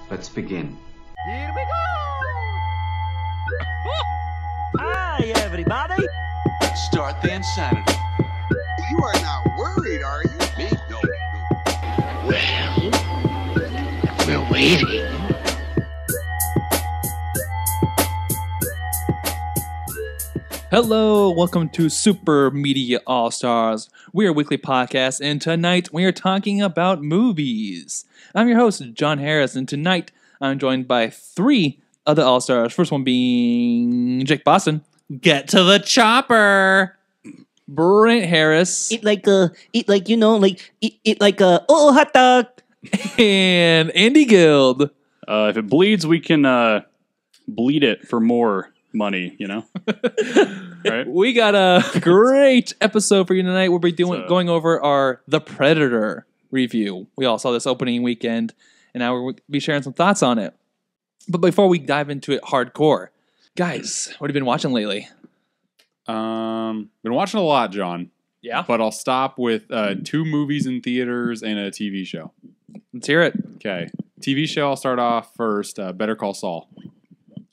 Let's begin. Here we go! Hi, everybody! Start the insanity. You are not worried, are you? Me? No. Well, we're waiting. Hello, welcome to Super Media All-Stars. We are a weekly podcast, and tonight we are talking about movies. I'm your host, John Harris, and tonight I'm joined by three other All-Stars. First one being Jake Boston. Get to the chopper! Brent Harris. Eat like hot dog. And Andy Guild. If it bleeds, we can bleed it for more money, you know? Right? We got a great episode for you tonight. We'll be going over our The Predator review. We all saw this opening weekend, and now we'll be sharing some thoughts on it. But before we dive into it hardcore, guys, what have you been watching lately? Been watching a lot, John. Yeah? But I'll stop with 2 movies in theaters and a TV show. Let's hear it. Okay. TV show, I'll start off first. Better Call Saul.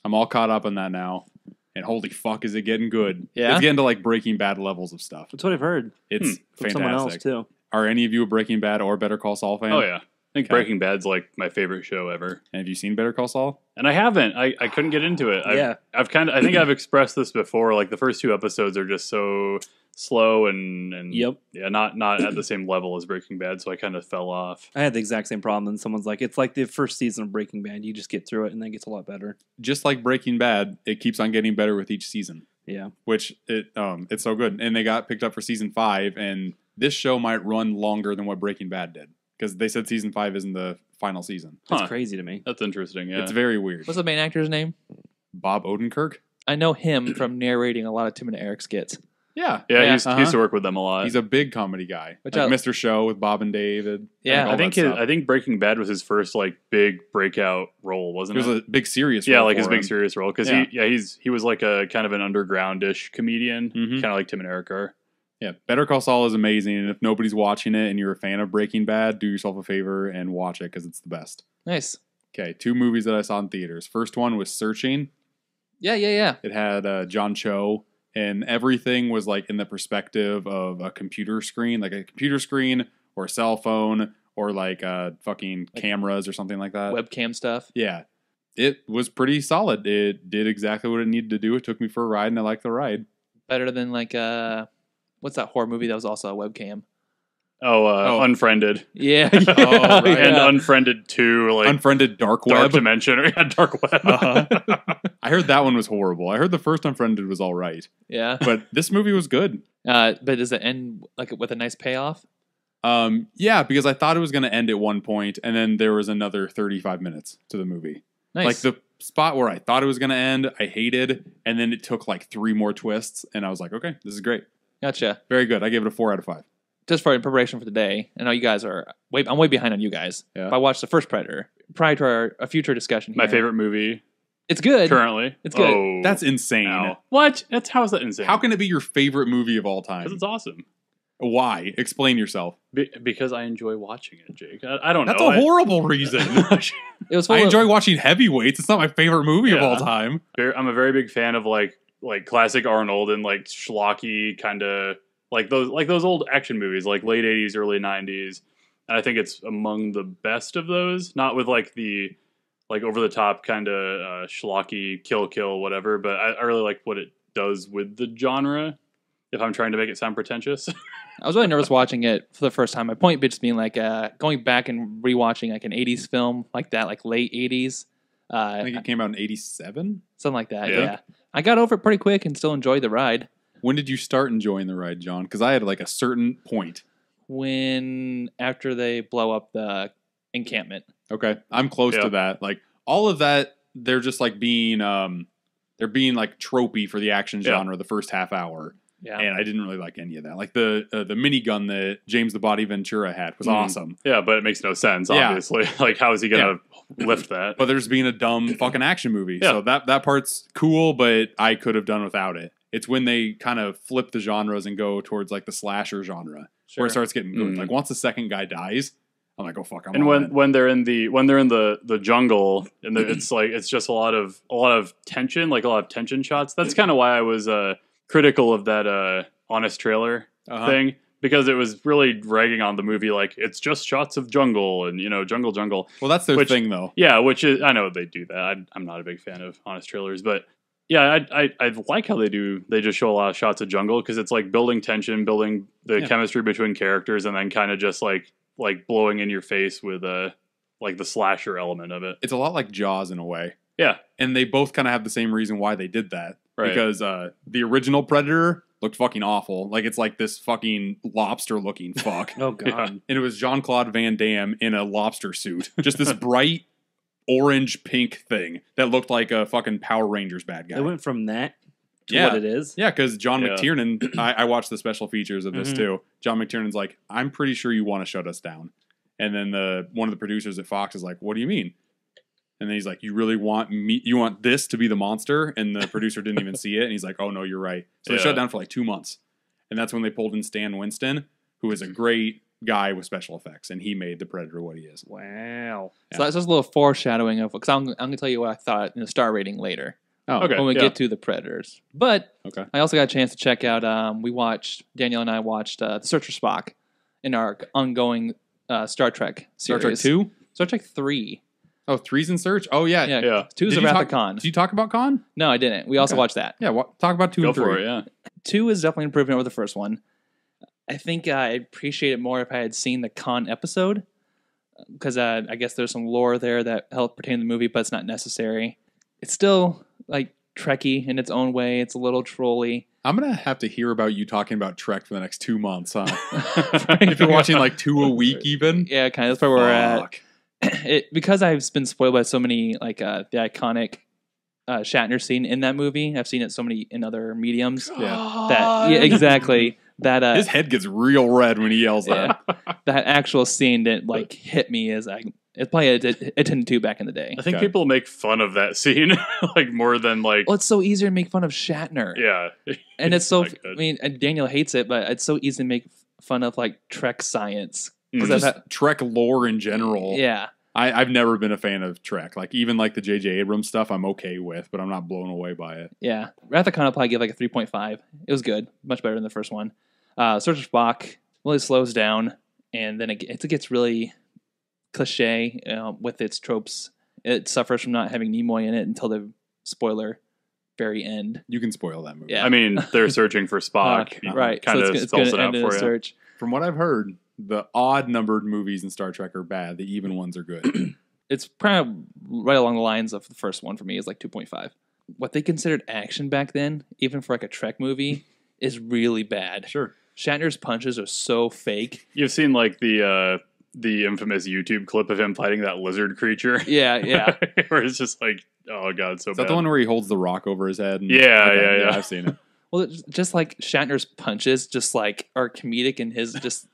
I'm all caught up on that now. And holy fuck, is it getting good. Yeah? It's getting to like Breaking Bad levels of stuff. That's what I've heard. It's From someone else, fantastic. too. Are any of you a Breaking Bad or Better Call Saul fan? Oh yeah, I think Okay. Breaking Bad's like my favorite show ever, And have you seen Better Call Saul? and I haven't. I couldn't get into it. I've kind of. I think I've expressed this before. Like the first 2 episodes are just so slow and Yep. yeah, not at the same level as Breaking Bad. So I kind of fell off. I had the exact same problem, and someone's like, it's like the first season of Breaking Bad. You just get through it, and then it gets a lot better. Just like Breaking Bad, it keeps on getting better with each season. Yeah. Which it's so good. And they got picked up for season 5, and this show might run longer than what Breaking Bad did. Because they said season 5 isn't the final season. That's Huh. crazy to me. That's interesting. Yeah, It's very weird. What's the main actor's name? Bob Odenkirk? I know him from narrating a lot of Tim and Eric skits. Yeah. yeah. Yeah, He used to work with them a lot. He's a big comedy guy. Which Like I- Mr. Show with Bob and David. Yeah. all I think that stuff. I think Breaking Bad was his first like big breakout role, wasn't It it? was a big serious Yeah, role like his for big him. serious role because Yeah. he was like a kind of an undergroundish comedian, Mhm. kind of like Tim and Eric are. Yeah, Better Call Saul is amazing, and if nobody's watching it and you're a fan of Breaking Bad, do yourself a favor and watch it because it's the best. Nice. Okay, 2 movies that I saw in theaters. First one was Searching. Yeah. It had John Cho, and everything was like in the perspective of a computer screen, like a computer screen or a cell phone or like fucking cameras or something like that. Webcam stuff. Yeah, it was pretty solid. It did exactly what it needed to do. It took me for a ride, and I liked the ride. Better than like what's that horror movie that was also a webcam? Unfriended. Yeah. right. And Yeah. Unfriended 2, like Unfriended Dark Dark Web. Dimension or Dark Web. I heard that one was horrible. I heard the first Unfriended was all right, Yeah. but this movie was good. But does it end like with a nice payoff? Yeah, because I thought it was going to end at one point, and then there was another 35 minutes to the movie. Nice. Like the spot where I thought it was going to end, I hated, and then it took like 3 more twists, and I was like, okay, this is great. Gotcha. Very good. I gave it a 4 out of 5. Just for in preparation for the day, I know you guys are I'm way behind on you guys. Yeah. But I watched the first Predator prior to a future discussion. My here. favorite movie It's good. currently. It's good. Oh, That's insane. no. What? How is that insane? How can it be your favorite movie of all Because time? it's awesome. Why? Explain yourself. Because I enjoy watching it, Jake. I don't That's know. a horrible reason. It was full I of- enjoy watching Heavyweights. It's not my favorite movie of Yeah. all time. I'm a very big fan of like classic Arnold and like schlocky kind of like those old action movies, like late 80s, early 90s. And I think it's among the best of those. Not with like the like over the top kind of schlocky kill whatever, but I really like what it does with the genre. If I'm trying to make it sound pretentious. I was really nervous watching it for the first time. My point just being like going back and rewatching like an 80s film like that, like late 80s. I think it came out in 87. Something like that, Yeah. yeah. I got over it pretty quick and still enjoyed the ride. When did you start enjoying the ride, John? Because I had like a certain point. After they blow up the encampment. Okay, I'm close Yeah. to that. Like all of that, they're just like being they're being like tropey for the action Yeah. genre the first half hour, Yeah. and I didn't really like any of that. Like the minigun that James the Body Ventura had was awesome, Yeah, but it makes no sense, Yeah. obviously. Like, how is he going to lift that? but there's being a dumb fucking action movie. Yeah. So that part's cool, but I could have done without it. It's when they kind of flip the genres and go towards like the slasher genre where Sure. it starts getting good. Mm. Like once the second guy dies, I'm like, oh fuck, I'm And on it. when they're in the jungle, and it's just a lot of tension, like a lot of tension shots. That's kind of why I was critical of that Honest Trailer thing, because it was really ragging on the movie, like it's just shots of jungle and jungle. Well, that's their thing though. Yeah, which is, I know they do that. I'm not a big fan of Honest Trailers, but yeah, I like how they just show a lot of shots of jungle, because it's like building tension, building the chemistry between characters, and then kind of just like blowing in your face with like the slasher element of it. It's a lot like Jaws in a way. Yeah. And they both kind of have the same reason why they did that. Right. Because the original Predator looked fucking awful. Like, it's like this fucking lobster-looking fuck. Oh, God. And it was Jean-Claude Van Damme in a lobster suit. Just this bright orange-pink thing that looked like a fucking Power Rangers bad guy. It went from that to what it is. Yeah, because John McTiernan, I watched the special features of this too. John McTiernan's like, I'm pretty sure you want to shut us down. And then one of the producers at Fox is like, what do you mean? And then he's like, you really want me? You want this to be the monster? And the producer didn't even see it. And he's like, oh no, you're right. So they shut down for like 2 months. And that's when they pulled in Stan Winston, who is a great guy with special effects, and he made the Predator what he is. Wow. So that's just a little foreshadowing of, because I'm going to tell you what I thought in the star rating later. Oh, Okay. When we get to the Predators. But Okay. I also got a chance to check out, Danielle and I watched The Search for Spock in our ongoing Star Trek Star series. Trek 2? Star Trek 3. Oh, 3's in Search? Oh, yeah. Yeah. Yeah. 2 is Did the you Wrath talk- of Khan. Did you talk about Khan? No, I didn't. We also Okay. watched that. Yeah, talk about 2 Go and 3. for it, yeah. 2 is definitely an improvement over the first one. I think I'd appreciate it more if I had seen the Khan episode, because I guess there's some lore there that helped pertain to the movie, but it's not necessary. It's still like Trekky in its own way. It's a little trolly. I'm going to have to hear about you talking about Trek for the next 2 months, huh? If you're watching like 2 a week even? Yeah, kind of. That's where we're at. Fuck. Because I've been spoiled by so many, like the iconic Shatner scene in that movie. I've seen it so many in other mediums. Yeah. Exactly. That His head gets real red when he yells that. that actual scene didn't like hit me as it's probably it tended to back in the day. I think Okay. people make fun of that scene like more than like Well, it's so easier to make fun of Shatner. yeah. And it's so, not good. I mean, and Daniel hates it, but it's so easy to make fun of like Trek science. Mm. 'Cause Just I've had- Trek lore in general. yeah. I've never been a fan of Trek. Like, even like the J.J. Abrams stuff, I'm okay with, but I'm not blown away by it. Yeah. Wrath of Khan I'll probably give like a 3.5. It was good. Much better than the first one. Search for Spock really slows down, and then it gets really cliche with its tropes. It suffers from not having Nimoy in it until the spoiler very end. You can spoil that movie. Yeah. I mean, they're searching for Spock. Right. Kind of it's spells gonna it end out in a for you. search. From what I've heard, the odd-numbered movies in Star Trek are bad. The even ones are good. It's kind of right along the lines of the first one for me is like 2.5. What they considered action back then, even for like a Trek movie, is really bad. Sure. Shatner's punches are so fake. You've seen like the infamous YouTube clip of him fighting that lizard creature. Yeah, yeah. Where it's just like, oh god, so Is bad. that the one where he holds the rock over his head? And, Yeah, Okay, yeah. I've seen it. Well, it's just like Shatner's punches, just like are comedic and his just.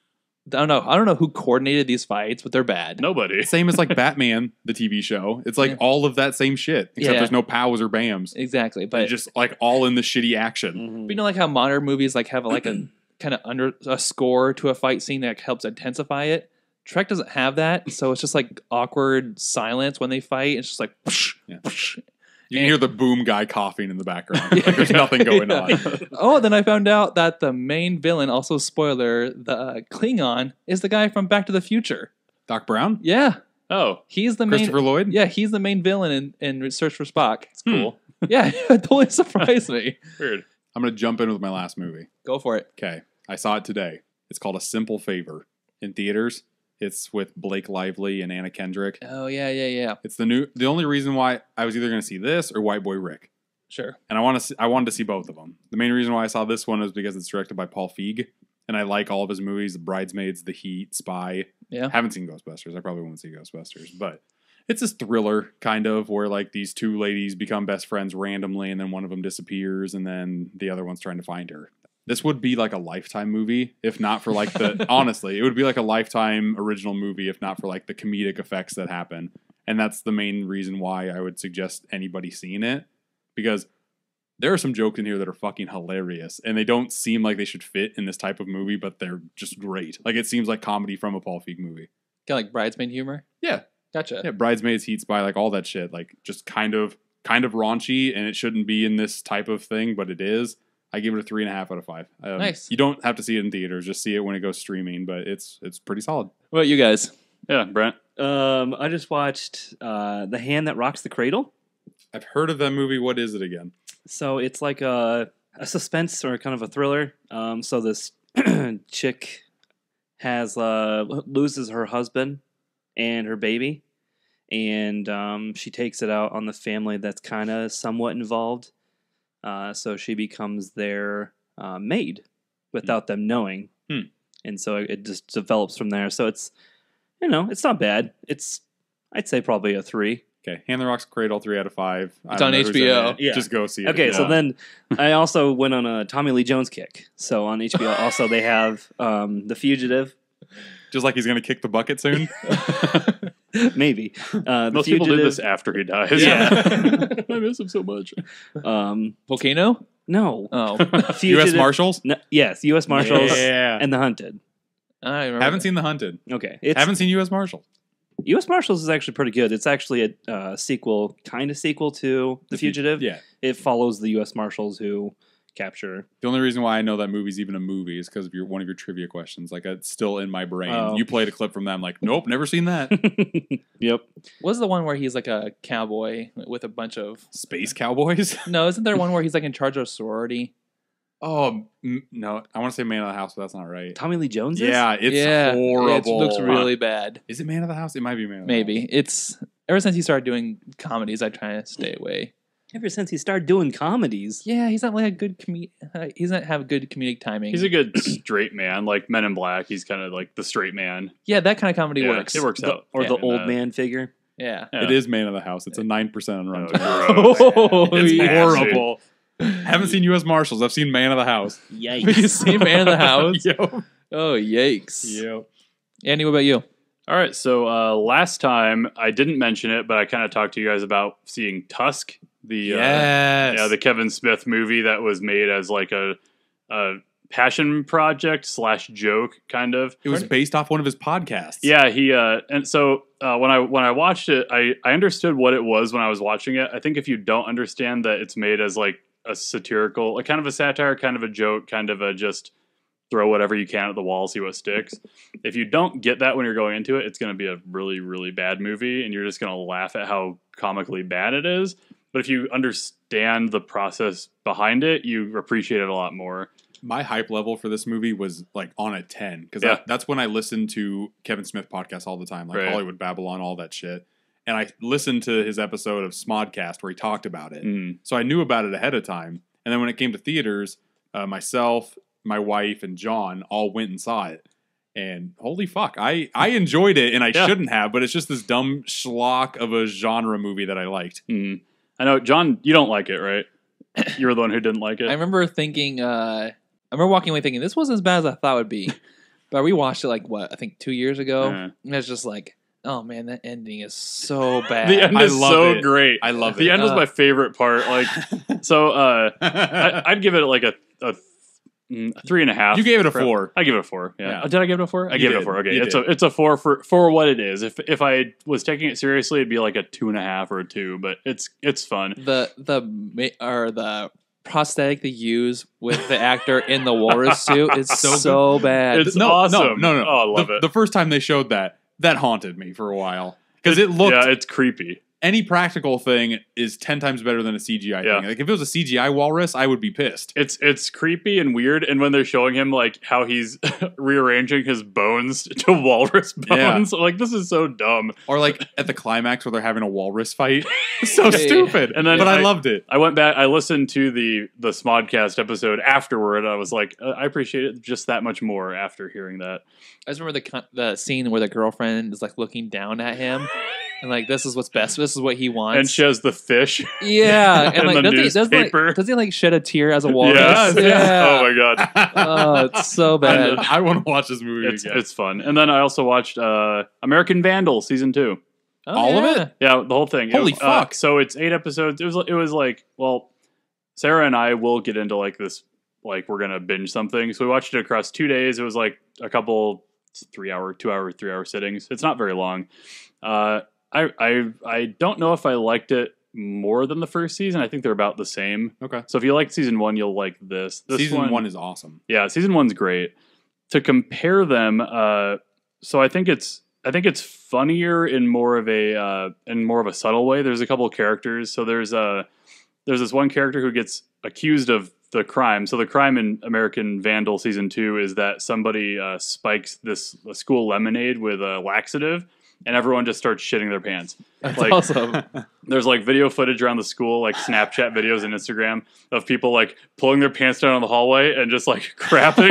I don't know who coordinated these fights, but they're bad. Nobody. Same as like Batman, the TV show. It's like all of that same shit, except Yeah. there's no pows or bams. Exactly, But but just like all in the shitty action. you know, like how modern movies like have like a kind of under a score to a fight scene that helps intensify it. Trek doesn't have that, so it's just like awkward silence when they fight. It's just like, Yeah. You can hear the boom guy coughing in the background. Like there's nothing going on. Oh, then I found out that the main villain, also spoiler, the Klingon, is the guy from Back to the Future. Doc Brown? Yeah, Oh, he's the main. Christopher Lloyd? Yeah, he's the main villain in Search for Spock. it's cool. Yeah, it totally surprised me. Weird. I'm going to jump in with my last movie. Go for it. Okay. I saw it today. It's called A Simple Favor in theaters. It's with Blake Lively and Anna Kendrick. Oh yeah. It's the only reason why I was either going to see this or White Boy Rick. Sure. And I wanted to see both of them. The main reason why I saw this one is because it's directed by Paul Feig, and I like all of his movies: The Bridesmaids, The Heat, Spy. Yeah. Haven't seen Ghostbusters. I probably won't see Ghostbusters, but it's this thriller kind of where like these two ladies become best friends randomly, and then one of them disappears, and then the other one's trying to find her. This would be like a Lifetime movie, if not for like the honestly, it would be like a Lifetime original movie, if not for like the comedic effects that happen. And that's the main reason why I would suggest anybody seeing it, because there are some jokes in here that are fucking hilarious, and they don't seem like they should fit in this type of movie, but they're just great. Like it seems like comedy from a Paul Feig movie. Kind of like bridesmaid humor. Yeah. Gotcha. Yeah, Bridesmaids, Heat Spy, like all that shit. Like just kind of raunchy, and it shouldn't be in this type of thing, but it is. I give it a 3.5 out of 5. Nice. You don't have to see it in theaters; just see it when it goes streaming. But it's pretty solid. What about you guys? Yeah, Brent. I just watched The Hand That Rocks the Cradle. I've heard of that movie. What is it again? So it's like a suspense or kind of a thriller. So this chick has loses her husband and her baby, and she takes it out on the family that's kind of somewhat involved. So she becomes their maid without them knowing, and so it just develops from there. So it's it's not bad. I'd say probably a 3. Okay, Hand That Rocks the Cradle, 3 out of 5. It's on HBO. Yeah. Just go see it. Okay, so Yeah. then I also went on a Tommy Lee Jones kick. So on HBO, also they have The Fugitive. Just like he's gonna kick the bucket soon. Maybe. The Most people did Fugitive- this after he dies. Yeah. I miss him so much. Volcano? No. Oh. U.S. Fugitive- Marshals. No, yes, U.S. Marshals Yeah. and The Hunted. I remember Haven't that. seen The Hunted. Okay. Haven't seen U.S. Marshals. U.S. Marshals is actually pretty good. It's actually a sequel to The Fugitive. Yeah. It follows the U.S. Marshals who capture. The only reason why I know that movie's even a movie is because of one of your trivia questions. Like it's still in my brain. Oh. You played a clip from them. Like, nope, never seen that. Yep. What's the one where he's like a cowboy with a bunch of... Space Cowboys. No, isn't there one where he's like in charge of a sorority? Oh no, I want to say Man of the House, but that's not right. Tommy Lee Jones is? Yeah, it's Yeah, horrible. it looks really bad. Is it Man of the House? It might be Man of the Maybe. House. It's... Ever since he started doing comedies, I try to stay away. Ever since he started doing comedies. Yeah, he's not like a good he doesn't have good comedic timing. He's a good straight man, like Men in Black. He's kind of like the straight man. Yeah, that kind of comedy Yeah, works. It works out. Or Yeah, the in old that. man figure. Yeah. Yeah. It is Man of the House. It's a 9% on Rotten Oh, Tomatoes. gross. Oh, It's yeah. horrible. Haven't seen U.S. Marshals. I've seen Man of the House. Yikes. You see Man of the House? Yep. Oh, yikes. Yep. Andy, what about you? All right, so last time I didn't mention it, but I kind of talked to you guys about seeing Tusk, the Kevin Smith movie that was made as like a passion project / joke kind of. It was based off one of his podcasts. Yeah, he and so when I watched it, I understood what it was when I was watching it. I think if you don't understand that it's made as like a satirical, like kind of a satire, kind of a joke, kind of a just throw whatever you can at the wall, see what sticks. If you don't get that when you're going into it, it's going to be a really, really bad movie, and you're just going to laugh at how comically bad it is. But if you understand the process behind it, you appreciate it a lot more. My hype level for this movie was like on a 10 because that's when I listened to Kevin Smith podcasts all the time, like Right. Hollywood Babylon, all that shit. And I listened to his episode of Smodcast where he talked about it. So I knew about it ahead of time. And then when it came to theaters, myself, my wife, and John all went and saw it. And holy fuck, I enjoyed it, and I shouldn't have, but it's just this dumb schlock of a genre movie that I liked. I know, John, you don't like it, right? You were the one who didn't like it. I remember thinking, I remember walking away thinking, this wasn't as bad as I thought it would be. But we watched it like, what, I think 2 years ago? Uh-huh. And it's just like, oh man, that ending is so bad. The end I is love so it. great. I love The it. end was my favorite part. Like, so I'd give it like a 3.5. You gave it a 4. I give it a 4. Yeah. Yeah. Oh, did I give it a 4? I You gave it did. a 4. Okay. You It's a 4 for what it is. If I was taking it seriously, it'd be like a 2.5 or a 2. But it's fun. The prosthetic they use with the actor in the walrus suit is so bad. It's awesome. No. Oh, I love it. The first time they showed that haunted me for a while because it looked. Yeah, it's creepy. Any practical thing is 10 times better than a CGI Yeah. thing. Like if it was a CGI walrus, I would be pissed. It's creepy and weird, and when they're showing him like how he's rearranging his bones to walrus bones, like this is so dumb. Or like at the climax where they're having a walrus fight. So stupid. And then but I loved it. I went back. I listened to the Smodcast episode afterward. I was like, I appreciate it just that much more after hearing that. I just remember the scene where the girlfriend is like looking down at him. And like, this is what's best. This is what he wants. And she has the fish. Yeah, and And like, the does he like shed a tear as a walrus? Yeah. Oh my god. Oh, it's so bad. I want to watch this movie again. It's fun. And then I also watched American Vandal season 2. Oh, all of yeah. it? Yeah, the whole thing. Holy fuck. So it's 8 episodes. It was like, well, Sarah and I will get into like this, like we're gonna binge something. So we watched it across 2 days. It was like a couple 3 hour sittings. It's not very long. I don't know if I liked it more than the first season. I think they're about the same. Okay. So if you like season 1, you'll like this. Season 1 is awesome. Yeah, season 1's great. To compare them, so I think it's funnier in more of a subtle way. There's a couple of characters. So there's this one character who gets accused of the crime. So the crime in American Vandal season 2 is that somebody spikes a school lemonade with a laxative, and everyone just starts shitting their pants. That's like, awesome. There's like video footage around the school, like Snapchat videos and Instagram of people like pulling their pants down in the hallway and just like crapping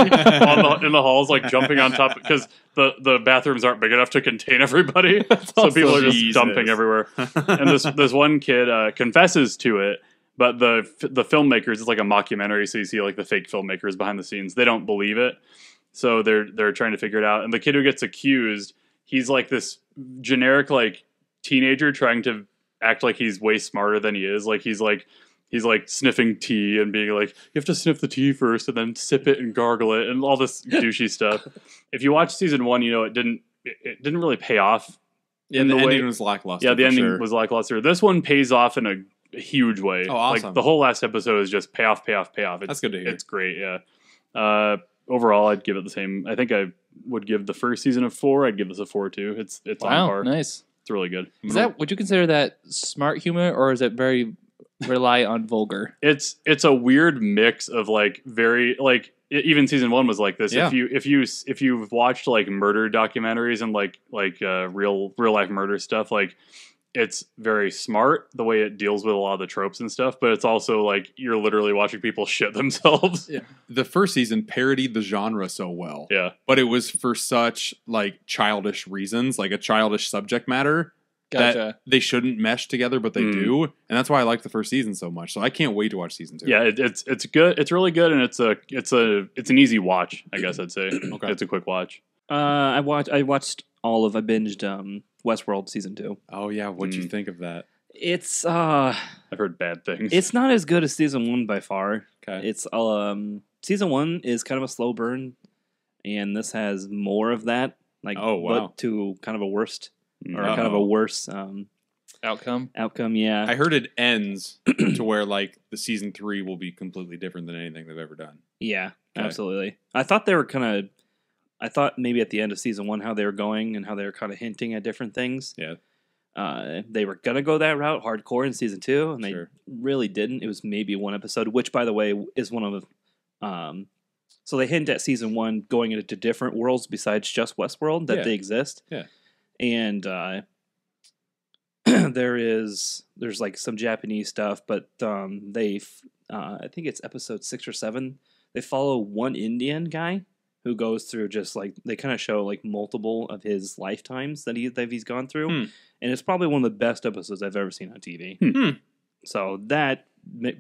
in the halls, like jumping on top because the bathrooms aren't big enough to contain everybody. So people are just dumping everywhere. And this one kid confesses to it, but the filmmakers, it's like a mockumentary, so you see like the fake filmmakers behind the scenes. They don't believe it, so they're trying to figure it out. And the kid who gets accused, he's like this generic like teenager trying to act like he's way smarter than he is. Like he's like sniffing tea and being like, you have to sniff the tea first and then sip it and gargle it and all this douchey stuff. If you watch season 1, you know it didn't really pay off. Yeah, the ending was lackluster. Yeah, the ending was lackluster. This one pays off in a huge way. Oh, awesome. Like the whole last episode is just payoff. That's good to hear. It's great, yeah. Overall, I'd give it the same. I think I would give the first season a 4. I'd give this a 4 too. It's on par. Nice. It's really good. Would you consider that smart humor, or is it very rely on vulgar? It's a weird mix of like very like even season 1 was like this. Yeah. If you've watched like murder documentaries and like real life murder stuff, like it's very smart the way it deals with a lot of the tropes and stuff, but it's also like you're literally watching people shit themselves. Yeah. The first season parodied the genre so well. Yeah. But it was for such like childish reasons, like a childish subject matter that they shouldn't mesh together, but they do. And that's why I like the first season so much. So I can't wait to watch season 2. Yeah, it's good. It's really good, and it's an easy watch, I guess I'd say. Okay. It's a quick watch. I binged Westworld season 2. Oh yeah, what'd you think of that? It's I've heard bad things. it's not as good as season 1 by far. Okay. It's season 1 is kind of a slow burn, and this has more of that. Like, oh wow, but to kind of a worse Outcome. Yeah, I heard it ends to where like the season 3 will be completely different than anything they've ever done. Yeah, Okay. absolutely. I thought I thought maybe at the end of season 1 how they were going and how they were kind of hinting at different things. Yeah. They were gonna go that route hardcore in season 2, and they Sure. really didn't. It was maybe one episode, which, by the way, is one of the. So they hint at season 1 going into different worlds besides just Westworld that Yeah. they exist. Yeah. And there's like some Japanese stuff, but I think it's episode 6 or 7. They follow one Indian guy who goes through just like they kind of show like multiple of his lifetimes that he's gone through, and it's probably one of the best episodes I've ever seen on TV. So that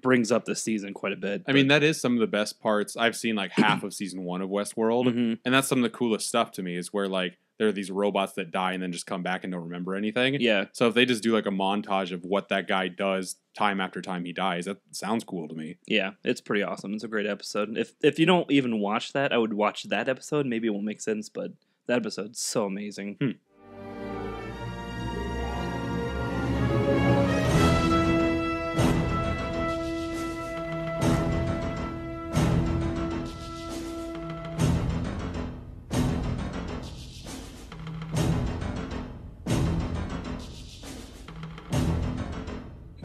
brings up the season quite a bit. I mean, that is some of the best parts. I've seen like half of season 1 of Westworld, and that's some of the coolest stuff to me is where like there are these robots that die and then just come back and don't remember anything. Yeah. So if they just do like a montage of what that guy does time after time he dies, that sounds cool to me. Yeah, it's pretty awesome. It's a great episode. If you don't even watch that, I would watch that episode. Maybe it won't make sense, but that episode's so amazing.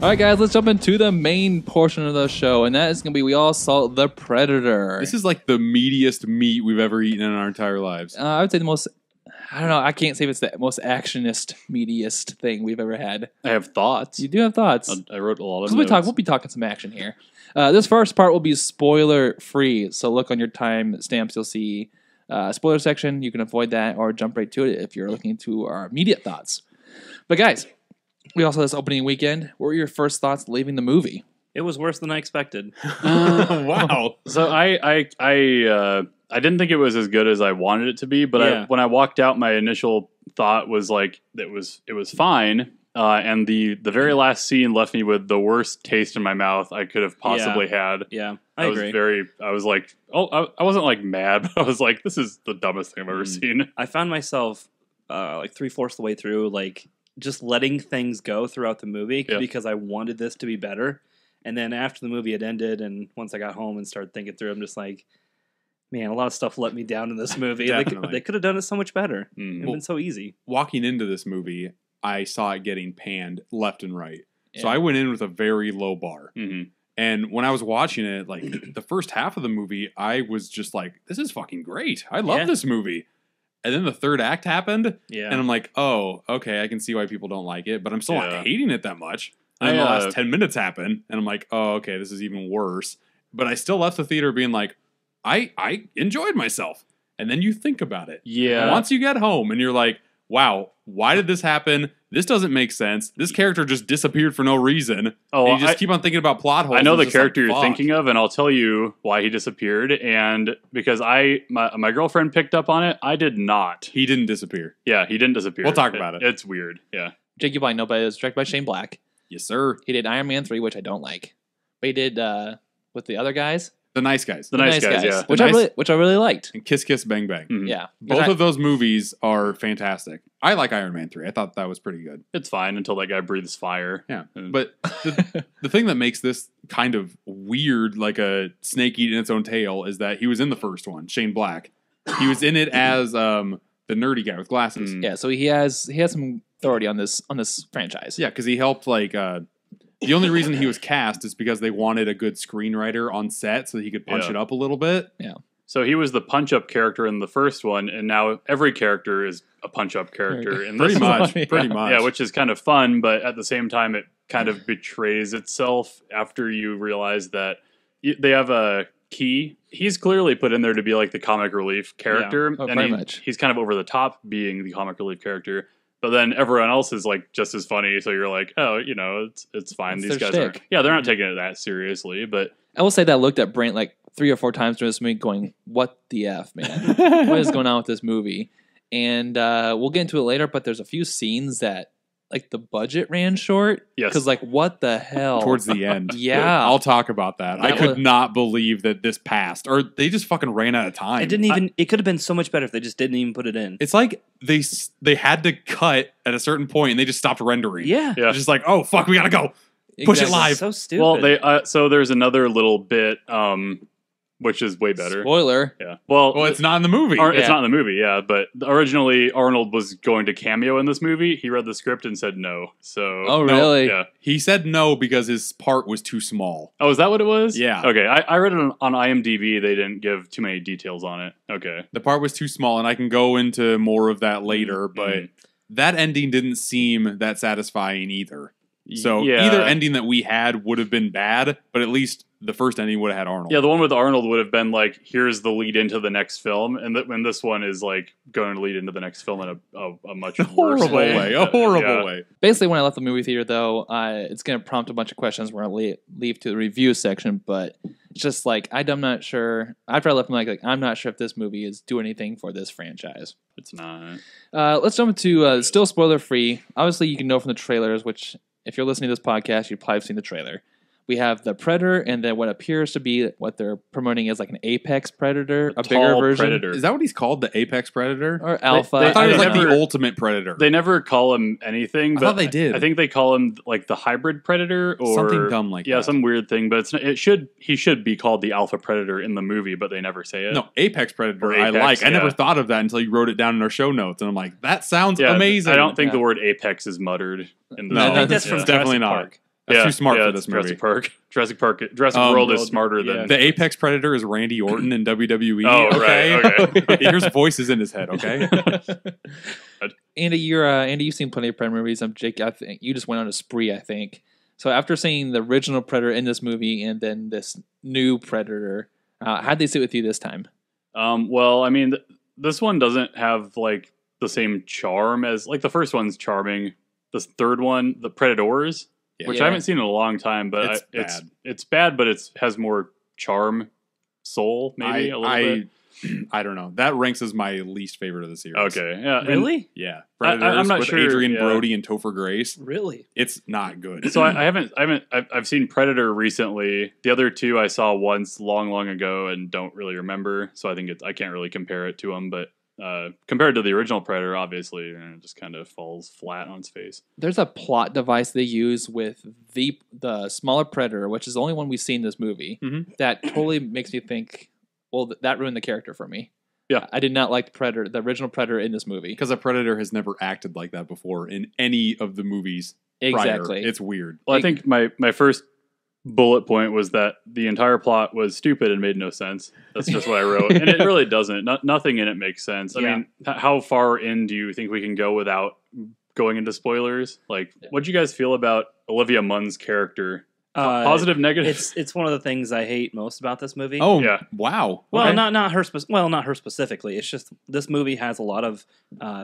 All right, guys, let's jump into the main portion of the show, and that is going to be we all saw The Predator. This is like the meatiest meat we've ever eaten in our entire lives. I would say the most, I don't know, I can't say if it's the most actionist, meatiest thing we've ever had. I have thoughts. You do have thoughts. I wrote a lot of Because notes. we'll be talking some action here. This first part will be spoiler-free, so look on your time stamps, you'll see spoiler section. You can avoid that or jump right to it if you're looking to our immediate thoughts. But guys, we also had this opening weekend. What were your first thoughts leaving the movie? It was worse than I expected. Wow. So I didn't think it was as good as I wanted it to be, but Yeah. when I walked out, my initial thought was like it was fine, And the very last scene left me with the worst taste in my mouth I could have possibly had. Yeah, I agree. I was like, I wasn't like mad, but I was like, this is the dumbest thing I've ever seen. I found myself like 3/4 the way through, like just letting things go throughout the movie because I wanted this to be better. And then after the movie had ended, and once I got home and started thinking through, I'm just like, man, a lot of stuff let me down in this movie. They could have done it so much better. It'd been so easy. Walking into this movie, I saw it getting panned left and right. So I went in with a very low bar. Mm-hmm. And when I was watching it, like the first half of the movie, I was just like, this is fucking great. I love this movie. And then the third act happened. Yeah. And I'm like, oh, okay, I can see why people don't like it, but I'm still not hating it that much. And then the last 10 minutes happen, and I'm like, oh, okay, this is even worse. But I still left the theater being like, I enjoyed myself. And then you think about it. Yeah. Once you get home and you're like, wow, why did this happen? This doesn't make sense. This character just disappeared for no reason. Oh, and you just keep on thinking about plot holes. I know the just character like, you're thinking of, and I'll tell you why he disappeared. And because my girlfriend picked up on it, I did not. He didn't disappear. Yeah, he didn't disappear. We'll talk about it. It's weird. Yeah. Jake, you probably know, but it was directed by Shane Black. Yes, sir. He did Iron Man 3, which I don't like. But he did with the other guys. The Nice Guys. The Nice Guys, yeah. Which I really liked. And Kiss Kiss Bang Bang. Mhm. Yeah. Both of those movies are fantastic. I like Iron Man 3. I thought that was pretty good. It's fine until that guy breathes fire. Yeah. And- But the thing that makes this kind of weird, like a snake eating its own tail, is that he was in the first one, Shane Black. He was in it as the nerdy guy with glasses. Yeah, so he has some authority on this franchise. Yeah, because he helped the only reason he was cast is because they wanted a good screenwriter on set so that he could punch it up a little bit. Yeah. So he was the punch-up character in the first one, and now every character is a punch-up character in this Pretty one. much. Pretty much. Yeah, which is kind of fun, but at the same time, it kind of betrays itself after you realize that they have a key. He's clearly put in there to be like the comic relief character, Oh, and very much. he's kind of over the top being the comic relief character. But then everyone else is like just as funny, so you're like, oh, it's fine. It's These their guys aren't. shtick. Yeah, they're not taking it that seriously, but I will say that I looked at Brent like 3 or 4 times during this movie going, what the F, man? What is going on with this movie? And we'll get into it later, but there's a few scenes that, like, the budget ran short. Yes. Because, like, what the hell? Towards the end. Yeah. I'll talk about that. I That could was- not believe that this passed. Or they just fucking ran out of time. It didn't even. It could have been so much better if they just didn't even put it in. It's like they had to cut at a certain point and they just stopped rendering. Yeah. yeah. It's just like, oh, fuck, we gotta go. Push it Exactly. live. So stupid. Well, so there's another little bit, which is way better. Spoiler. Yeah. Well, it's not in the movie. It's Yeah. not in the movie, yeah. But originally, Arnold was going to cameo in this movie. He read the script and said no. So, Oh, really? Yeah. He said no because his part was too small. Oh, is that what it was? Yeah. Okay, I read it on IMDb. They didn't give too many details on it. Okay. The part was too small, and I can go into more of that later, but that ending didn't seem that satisfying either. So Yeah. either ending that we had would have been bad, but at least the first ending would have had Arnold. Yeah, the one with Arnold would have been like, here's the lead into the next film, and when this one is like going to lead into the next film in a much A worse horrible way. A horrible way. Basically, when I left the movie theater, though, it's going to prompt a bunch of questions we're going to leave to the review section, but it's just like, I'm not sure. After I left, I'm not sure if this movie is doing anything for this franchise. It's not. Let's jump into still spoiler-free. Obviously, you can know from the trailers, which if you're listening to this podcast, you've probably seen the trailer. We have the Predator, and then what appears to be what they're promoting as like an apex predator, a bigger Tall version, predator. Is that what he's called? The Apex Predator? or alpha. they- I thought it was they like never- the ultimate predator. They never call him anything. I But thought they did. I think they call him like the hybrid predator or Something dumb like yeah, that. some weird thing. But he should be called the alpha predator in the movie, but they never say it. No, Apex Predator. Or I Apex, like. I yeah. never thought of that until you wrote it down in our show notes, and I'm like, that sounds Yeah, amazing. I don't think Yeah. the word apex is muttered in the No, movie. I think that's from it's definitely Jurassic not. Park. That's too smart for it's this movie. Jurassic Park. Jurassic Um, World is World, smarter yeah. than The Apex Predator is Randy Orton in WWE. Oh, right, okay. He hears voices in his head. Okay. Andy, you've seen plenty of Predator movies. Jake, I think you just went on a spree. I think so. After seeing the original Predator in this movie and then this new Predator, how'd they sit with you this time? Well, I mean, this one doesn't have like the same charm as like the first one's charming. This third one, the Predators, which Yeah. I haven't seen in a long time, but It's bad. it's bad, but it has more charm, soul, maybe a little bit. I don't know. That ranks as my least favorite of the series. Okay, yeah, and- Really? Yeah. I'm Predators not with sure, Adrian yeah. Brody and Topher Grace. Really? It's not good. So I've seen Predator recently. The other two I saw once long ago and don't really remember. So I think I can't really compare it to them. But compared to the original Predator, obviously, it just kind of falls flat on its face. There's a plot device they use with the smaller Predator, which is the only one we've seen in this movie, Mhm. that totally makes me think, well, that ruined the character for me. Yeah. I did not like the original Predator in this movie. Because a Predator has never acted like that before in any of the movies. prior. Exactly. It's weird. Well, I think my first bullet point was that the entire plot was stupid and made no sense. That's just what I wrote, and it really doesn't. Nothing in it makes sense. I Yeah. mean, how far in do you think we can go without going into spoilers? Like, what'd you guys feel about Olivia Munn's character? Positive, negative? It's one of the things I hate most about this movie. Oh, Yeah. wow. Well, Okay. not her. Not her specifically. It's just this movie has a lot of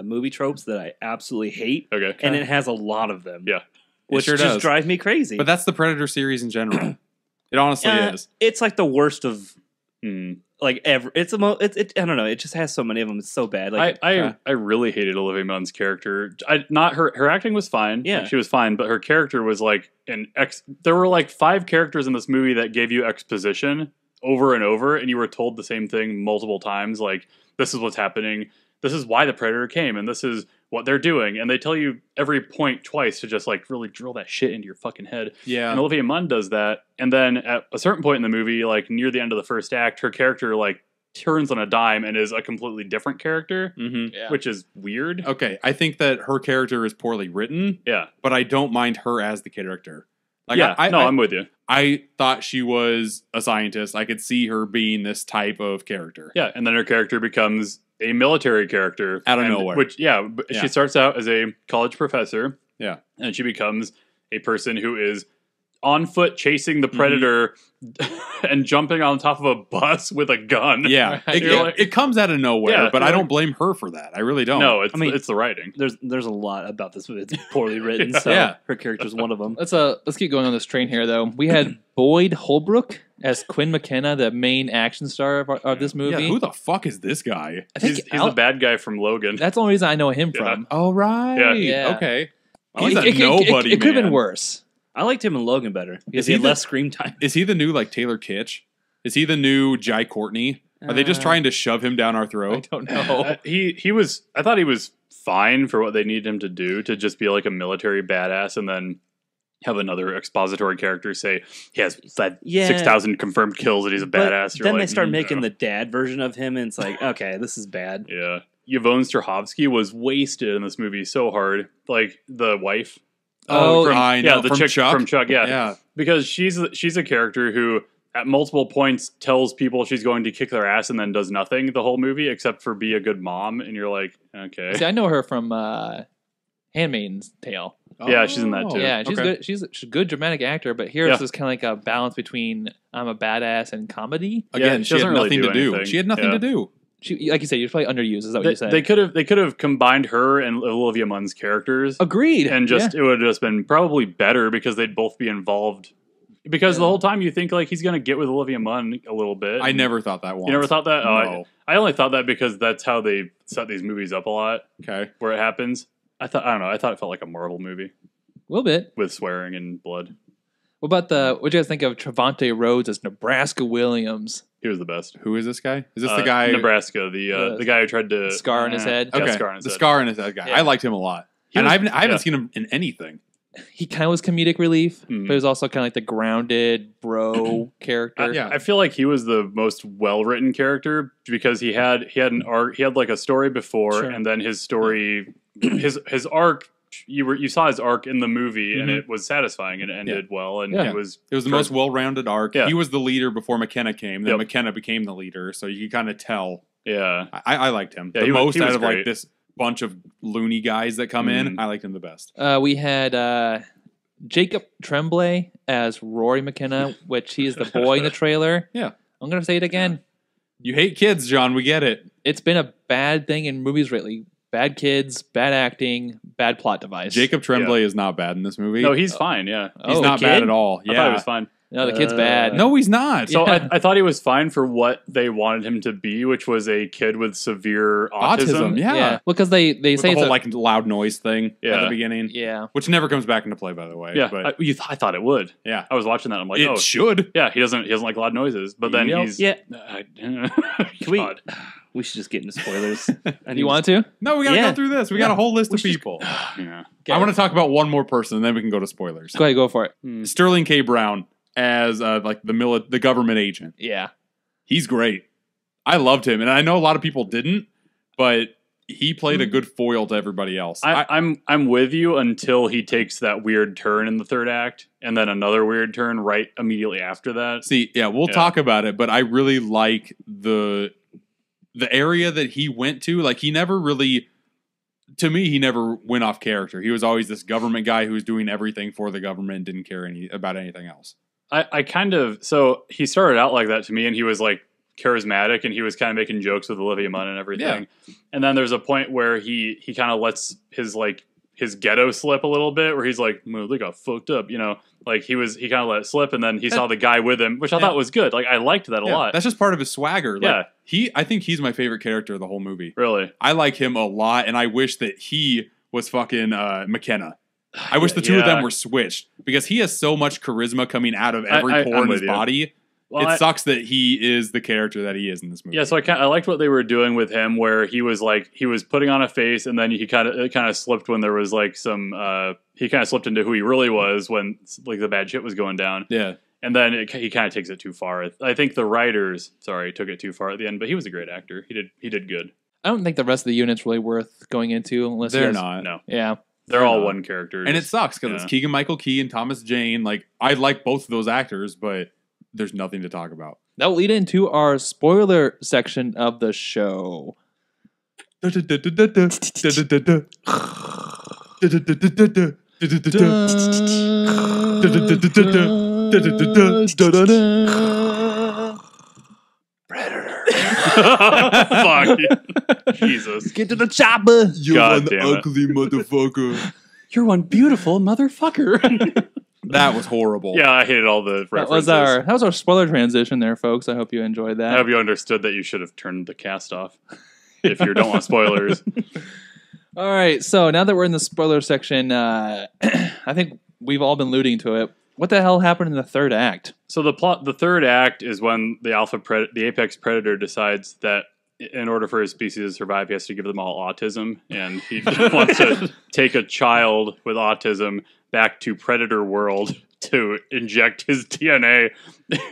movie tropes that I absolutely hate, Okay. and it has a lot of them. Yeah. which sure just does. drive me crazy. But that's the Predator series in general. It honestly is. It's like the worst of Hmm. like ever. It's I don't know. It just has so many of them. It's so bad. Like I really hated Olivia Munn's character. Not her acting was fine. Yeah. She was fine, but her character was like there were like 5 characters in this movie that gave you exposition over and over, and you were told the same thing multiple times. Like, this is what's happening. This is why the Predator came, and this is what they're doing. And they tell you every point twice to just like really drill that shit into your fucking head. Yeah. And Olivia Munn does that. And then at a certain point in the movie, like near the end of the first act, her character like turns on a dime and is a completely different character, Mhm. Yeah. which is weird. Okay, I think that her character is poorly written, Yeah. but I don't mind her as the character. Like, Yeah. I'm with you. I thought she was a scientist. I could see her being this type of character. Yeah. And then her character becomes a military character Out of and- nowhere. Which, yeah, Yeah. she starts out as a college professor. Yeah. And she becomes a person who is on foot chasing Mm-hmm. the Predator and jumping on top of a bus with a gun. Yeah, Right. it, You're like- it comes out of nowhere, Yeah, but I you're don't like- blame her for that. I really don't. No, it's I mean- it's the writing. there's a lot about this movie. It's poorly written. So Yeah. her character's one of them. Let's keep going on this train here, though. We had Boyd Holbrook as Quinn McKenna, the main action star of this movie. Yeah, who the fuck is this guy? I think He's the bad guy from Logan. That's the only reason I know him Yeah. from. Oh right, Yeah. okay. It- He's a it- nobody. It could have been man. worse. I liked him in Logan better because he he had the- less screen time. Is he the new like Taylor Kitsch? Is he the new Jai Courtney? Are they just trying to shove him down our I throat? don't know. He was. I thought he was fine for what they needed him to do, to just be like a military badass, and then have another expository character say he has Yeah. 6,000 confirmed kills and he's a But badass. You're then like, they start making no. the dad version of him, and it's like, okay, this is bad. Yeah. Yvonne Strahovski was wasted in this movie so hard. Like the wife. Oh, from, I know. Yeah, the From chick Chuck? from Chuck. Yeah. Yeah. Because she's a character who at multiple points tells people she's going to kick their ass and then does nothing the whole movie except for be a good mom. And you're like, okay. See, I know her from Handmaid's Tale. Yeah, she's in that too. Yeah, she's okay. good. She's a good dramatic actor, but here Yeah. it's just kind of like a balance between I'm a badass and comedy. Again, she she had doesn't really nothing do to do. anything. She had nothing Yeah. to do. She, like you said, you're probably underused. Is that what you said? They could have combined her and Olivia Munn's characters Agreed. and just Yeah. it would have just been probably better because they'd both be involved. Because the whole time you think like he's gonna get with Olivia Munn a little bit. I never ththought that once. You never thought that? Oh, No. I only thought that because that's how they set these movies up a lot Okay. where it happens. I don't know. I thought it felt like a Marvel movie a little bit. with swearing and blood. What about what do you guys think of Trevante Rhodes as Nebraska Williams? He was the best. Who is this guy? Is this the guy? Nebraska, the guy who tried to Scar on his head? Yeah, Okay. scar on his the head. scar in his head guy. Yeah. I liked him a lot. He And was- I haven't yeah. seen him in anything. He kind of was comedic relief, Mhm. but he was also kind of like the grounded bro character. Yeah. I feel like he was the most well written character because he had an arc. He had like a story before, Sure. and then his story, his arc. You saw his arc in the movie, and Mhm. it was satisfying and it ended well. And Yeah. it was It was the most well-rounded arc. Yeah. He was the leader before McKenna came. Then Yep. McKenna became the leader, so you could kind of tell. yeah. I liked him Yeah, the he was- most he was out of like great. this bunch of loony guys that come in. Mhm. I liked him the best. We had Jacob Tremblay as Rory McKenna, which he is the boy in the trailer. Yeah. I'm going to say it again. You hate kids, John. We get it. It's been a bad thing in movies lately. Bad kids, bad acting, bad plot device. Jacob Tremblay is not bad in this movie. No, he's fine. Yeah, he's Oh, not the bad kid? at all. I Yeah, thought it was fine. No, the kid's bad. No, he's not. So Yeah. I thought he was fine for what they wanted him to be, which was a kid with severe autism. Yeah. Well, because they With say the whole it's a, loud noise thing at Yeah. the beginning. yeah. Which never comes back into play, by the way. Yeah, But I thought it would. yeah. I was watching that. I'm like, It oh, should. yeah. He doesn't like loud noises, but then Yep. he's Yeah. Can we- We should just get into spoilers. You want to? No, we got to Yeah. go through this. We got a whole list of should- people. Yeah. I want to talk about one more person, and then we can go to spoilers. Go ahead, go for it. Sterling K. Brown as like the government agent. Yeah. He's great. I loved him, and I know a lot of people didn't, but he played a good foil to everybody else. I'm with you until he takes that weird turn in the third act, and then another weird turn right immediately after that. See, yeah, we'll talk about it, but I really like the area that he went to. Like, he never really, to me, he never went off character. He was always this government guy who was doing everything for the government, didn't care about anything else. I kind of, so he started out like that to me, and he was like charismatic, and he was kind of making jokes with Olivia Munn and everything. Yeah. And then there's a point where he kind of lets his ghetto slip a little bit, where he's like, well, they got fucked up, like he kind of let it slip, and then he saw the guy with him, which I thought was good. Like, I liked that a lot. That's just part of his swagger. Like, Yeah. I think he's my favorite character of the whole movie. Really? I like him a lot, and I wish that he was fucking McKenna. I wish the two of them were switched, because he has so much charisma coming out of every pore I'm in his with you. body. Well, It sucks that he is the character that he is in this movie. Yeah, so I liked what they were doing with him, where he was putting on a face, and then it kind of slipped when there was like some he kind of slipped into who he really was when like the bad shit was going down. Yeah. And then he kind of takes it too far. I think the writers, took it too far at the end, but he was a great actor. He did good. I don't think the rest of the unit's really worth going into unless They're you guys- not. No, Yeah. they're all not. one character, And it sucks because it's Keegan Michael Key and Thomas Jane. Like, I like both of those actors, but there's nothing to talk about. That will lead into our spoiler section of the show. Fuck Jesus. Get to the chopper. God damn it. motherfucker. You're one beautiful motherfucker. That was horrible. Yeah, I hated all the references. That was our spoiler transition there, folks. I hope you enjoyed that. I hope you understood that you should have turned the cast off if you don't want spoilers. All right, so now that we're in the spoiler section, I think we've all been alluding to it. What the hell happened in the third act? So the third act is when the apex predator decides that in order for his species to survive, he has to give them all autism, and he wants to take a child with autism back to predator world to inject his DNA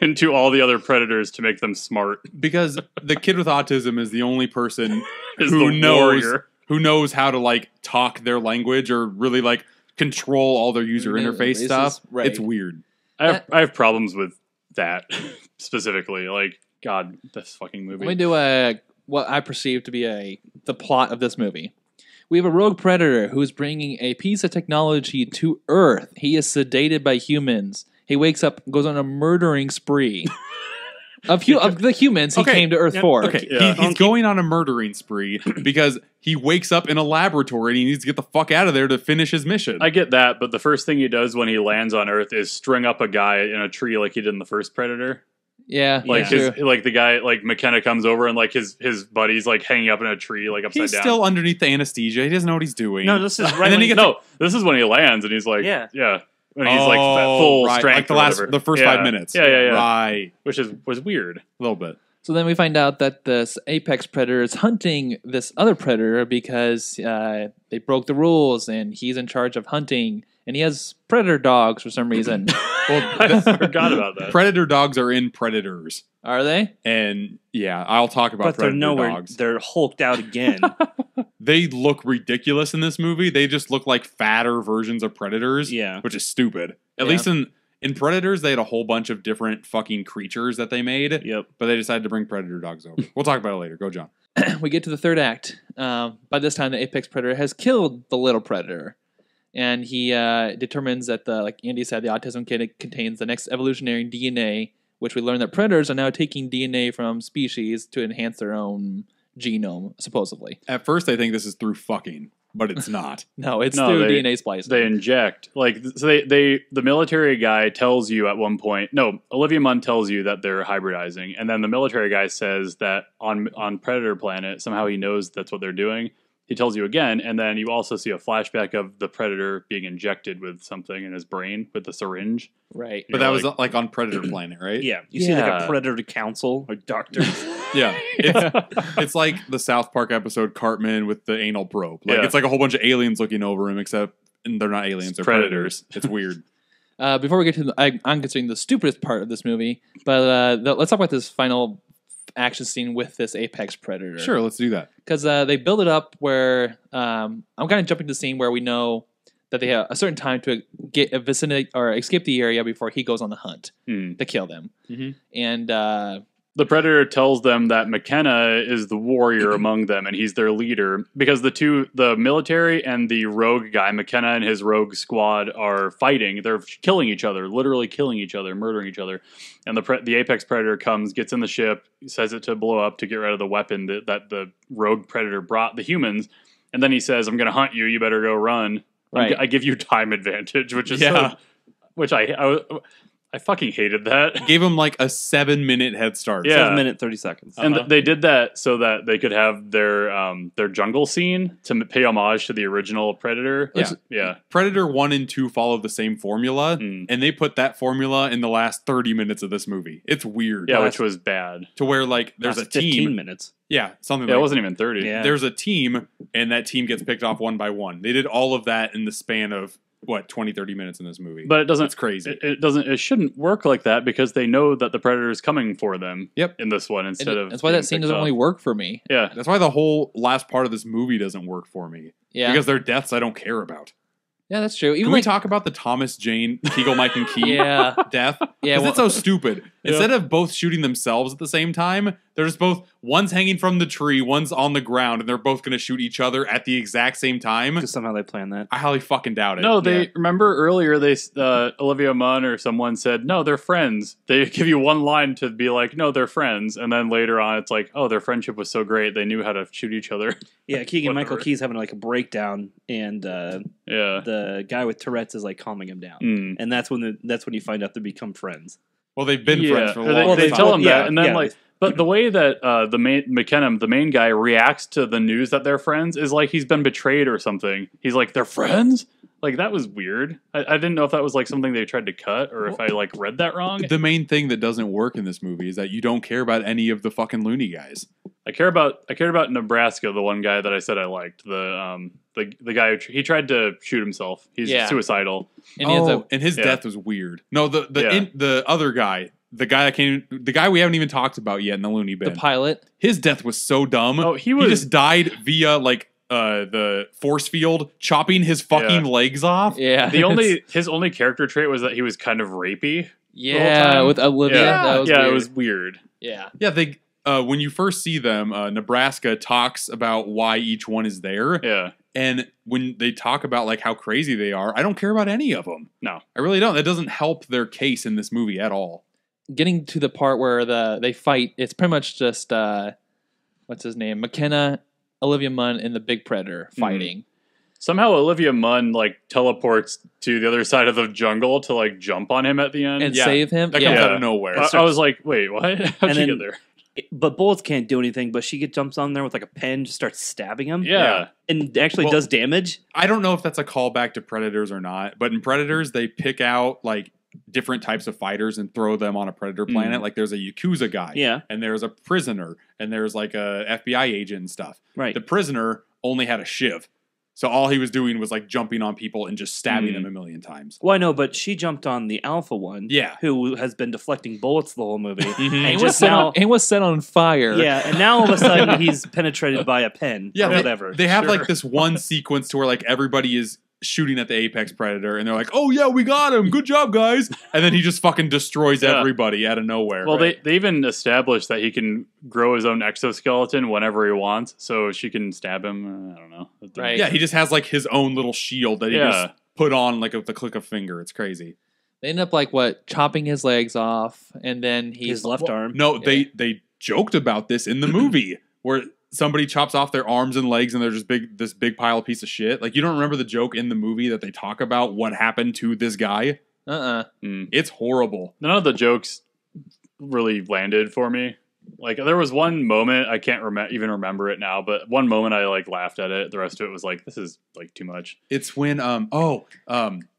into all the other predators to make them smart. Because the kid with autism is the only person Is who the knows warrior. who knows how to like talk their language or really like control all their user interface stuff. right. It's weird. I have problems with that specifically. Like, God, this fucking movie. Let me do what I perceive to be the plot of this movie. We have a rogue predator who is bringing a piece of technology to Earth. He is sedated by humans. He wakes up, goes on a murdering spree of the humans he came to Earth for. Okay, Yeah. he's going on a murdering spree because he wakes up in a laboratory and he needs to get the fuck out of there to finish his mission. I get that, but the first thing he does when he lands on Earth is string up a guy in a tree like he did in the first Predator. Yeah, Like true. the guy, like McKenna comes over and like his buddy's like hanging up in a tree like upside He's down. still underneath the anesthesia. He doesn't know what he's doing. No, this is right. And then he when- gets This is when he lands and he's like, Yeah. when he's like full right. strength, like or whatever. the first 5 minutes. Yeah. Right, Which was weird. a little bit. So then we find out that this apex predator is hunting this other predator because they broke the rules and he's in charge of hunting and he has predator dogs for some reason. I forgot about that. Predator dogs are in Predators, Are they? and yeah, I'll talk about but they're Predator nowhere. dogs. They're hulked out again. They look ridiculous in this movie. They just look like fatter versions of Predators. Yeah. Which is stupid. At Yeah. least in Predators, they had a whole bunch of different fucking creatures that they made. Yep. But they decided to bring Predator dogs over. We'll talk about it later. Go, John. We get to the third act. By this time, the apex predator has killed the little predator. And he determines that, like Andy said, the autism kid contains the next evolutionary DNA, which we learn that predators are now taking DNA from species to enhance their own genome, supposedly. At first, I think this is through fucking. but it's not. No, it's No, through they- DNA splicing. They inject so the military guy tells you at one point. No, Olivia Munn tells you that they're hybridizing, and then the military guy says that on Predator Planet somehow he knows that's what they're doing. He tells you again, and then you also see a flashback of the Predator being injected with something in his brain with the syringe. Right. But that was like on Predator Planet, right? Yeah, you see like Yeah. a predator council or doctor. Yeah. It's like the South Park episode Cartman with the anal probe. Like Yeah. it's like a whole bunch of aliens looking over him, except they're not aliens, they're predators. It's weird. Before we get to I'm considering the stupidest part of this movie, but let's talk about this final action scene with this apex predator. Sure, let's do that. Because they build it up where I'm kind of jumping to the scene where we know that they have a certain time to get a vicinity or escape the area before he goes on the hunt to kill them. Mhm. And The Predator tells them that McKenna is the warrior among them, and he's their leader because the military and the rogue guy, McKenna and his rogue squad, are fighting. They're killing each other, literally killing each other, murdering each other. And the apex predator comes, gets in the ship, says it to blow up to get rid of the weapon that the rogue predator brought the humans, and then he says, "I'm going to hunt you. You better go run. Right. I give you time advantage," which is Yeah. which I fucking hated that. Gave him like a 7-minute head start. Yeah. 7 minute 30 seconds. And they did that so that they could have their jungle scene to pay homage to the original Predator. Yeah. Yeah. Predator 1 and 2 follow the same formula, Mm. and they put that formula in the last 30 minutes of this movie. It's weird. Yeah, which was bad. To where like there's a Last 15 team. minutes. Yeah, something Yeah, it like wasn't even 30. Yeah. There's a team, and that team gets picked off one by one. They did all of that in the span of, 20-30 minutes in this movie. But it doesn't. It's crazy. It shouldn't work like that because they know that the Predator is coming for them. Yep. In this one instead of. that's why being that scene picked doesn't off. really work for me. Yeah. That's why the whole last part of this movie doesn't work for me. Yeah. Because they're deaths I don't care about. Yeah, that's true. Even Can we like, talk about the Thomas Jane, Kegel, Mike, and Key Yeah. death? Yeah, Because it's so stupid. Yeah. Instead of both shooting themselves at the same time, they're just both, one's hanging from the tree, one's on the ground, and they're both going to shoot each other at the exact same time. Because somehow they planned that. I highly fucking doubt it. No, they Yeah. remember earlier. They Olivia Munn or someone said, "No, they're friends." They give you one line to be like, "No, they're friends," and then later on, it's like, "Oh, their friendship was so great, they knew how to shoot each other." Yeah, Keegan Michael Whatever. Key's having like a breakdown, and Yeah. the guy with Tourette's is like calming him down, Mm. and that's when you find out they become friends. Well, they've been friends for a Or long they time. tell him Yeah, that, and then yeah. like, but the way that the main McKenna, the main guy, reacts to the news that they're friends is like he's been betrayed or something. He's like, "They're friends." Like that was weird. I didn't know if that was like something they tried to cut or if I like read that wrong. The main thing that doesn't work in this movie is that you don't care about any of the fucking loony guys. I cared about Nebraska, the one guy that I said I liked. The guy he tried to shoot himself. He's Yeah. suicidal. and he ends up, and his Yeah. death was weird. No, the Yeah. the other guy, the guy we haven't even talked about yet in the loony the bin. pilot. His death was so dumb. Oh, he was- just died via like the force field chopping his fucking Yeah. legs off. Yeah. His only character trait was that he was kind of rapey. yeah, time. with Olivia. Yeah, That was yeah, weird. it was weird. Yeah. Yeah, they when you first see them, Nebraska talks about why each one is there. Yeah, And when they talk about like how crazy they are, I don't care about any of them. no, I really don't. That doesn't help their case in this movie at all. Getting to the part where they fight, it's pretty much just what's his name, McKenna, Olivia Munn, and the Big Predator fighting. somehow Olivia Munn like teleports to the other side of the jungle to like jump on him at the end. And Yeah. save him. That Yeah. comes out of nowhere. I was like, wait, what? How'd And she then- get there? But bullets can't do anything. But she jumps on there with like a pen, just starts stabbing him. Yeah. and actually Well- does damage. I don't know if that's a callback to Predators or not, but in Predators, they pick out like different types of fighters and throw them on a Predator planet. Like there's a Yakuza guy, Yeah. and there's a prisoner, and there's like a FBI agent and stuff. Right. The prisoner only had a shiv, so all he was doing was like jumping on people and just stabbing Mm. them a million times. Well, I know, but she jumped on the alpha one. Yeah. Who has been deflecting bullets the whole movie. Mhm. And He was, just set now. on, he was set on fire. Yeah, and now all of a sudden he's penetrated by a pen Yeah, or they, whatever. They have Sure. like this one sequence to where like everybody is shooting at the apex predator, and they're like, "Oh yeah, we got him! Good job, guys!" And then he just fucking destroys Yeah. everybody out of nowhere. Well, right? they even established that he can grow his own exoskeleton whenever he wants, so she can stab him. I don't know. Right. yeah, he just has like his own little shield that he Yeah. just put on like with the click of finger. It's crazy. They end up chopping his legs off, and then his left arm. No, they joked about this in the movie where somebody chops off their arms and legs and they're just this big pile of piece of shit. Like, you don't remember the joke in the movie that they talk about what happened to this guy? It's horrible. None of the jokes really landed for me. Like, there was one moment, I can't even remember it now, but one moment I like laughed at it. The rest of it was like, this is like too much. It's when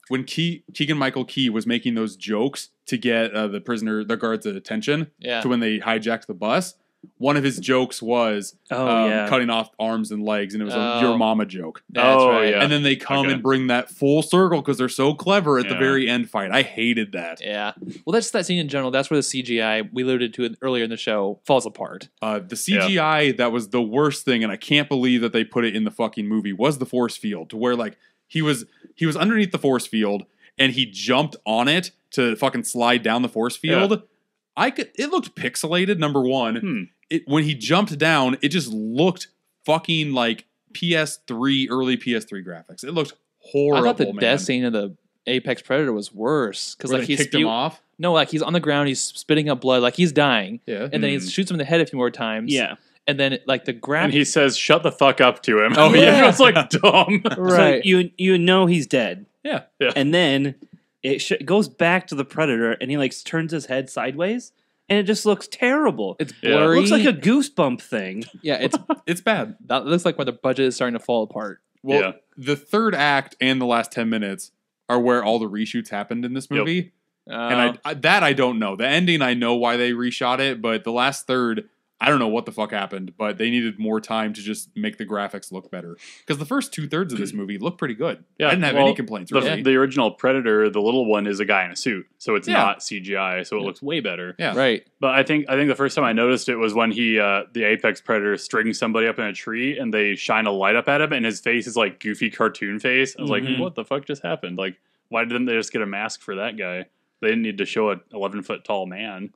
when Keegan-Michael Key was making those jokes to get the guard's attention to when they hijacked the bus. One of his jokes was cutting off arms and legs, and it was a your mama joke. That's right. And then they come and bring that full circle because they're so clever at the very end fight. I hated that. Yeah. Well, that's that scene in general. That's where the CGI, we alluded to it earlier in the show, falls apart. The CGI that was the worst thing, and I can't believe that they put it in the fucking movie, was the force field, to where like he was underneath the force field and he jumped on it to fucking slide down the force field. Yeah. It looked pixelated, number one. When he jumped down, it just looked fucking like early PS3 graphics. It looked horrible. I thought the death scene of the Apex Predator was worse because like he kicked him off. No, like he's on the ground, he's spitting up blood, like he's dying. Yeah, and then he shoots him in the head a few more times. Yeah, and then like the grab, and he says, "Shut the fuck up" to him. Oh yeah, it was like dumb. Right, so you know he's dead. Yeah, and then it goes back to the Predator, and he like turns his head sideways. And it just looks terrible. It's blurry. It looks like a goosebump thing. Yeah, it's bad. That looks like where the budget is starting to fall apart. Well, the third act and the last 10 minutes are where all the reshoots happened in this movie. And I don't know. The ending, I know why they reshot it, but the last third, I don't know what the fuck happened, but they needed more time to just make the graphics look better. Because the first 2/3 of this movie look pretty good. Yeah, I didn't have any complaints. The original Predator, the little one, is a guy in a suit, so it's not CGI, so it looks way better. Yeah, right. But I think the first time I noticed it was when the Apex Predator strings somebody up in a tree, and they shine a light up at him, and his face is like goofy cartoon face. I was like, what the fuck just happened? Like, why didn't they just get a mask for that guy? They didn't need to show an 11-foot tall man.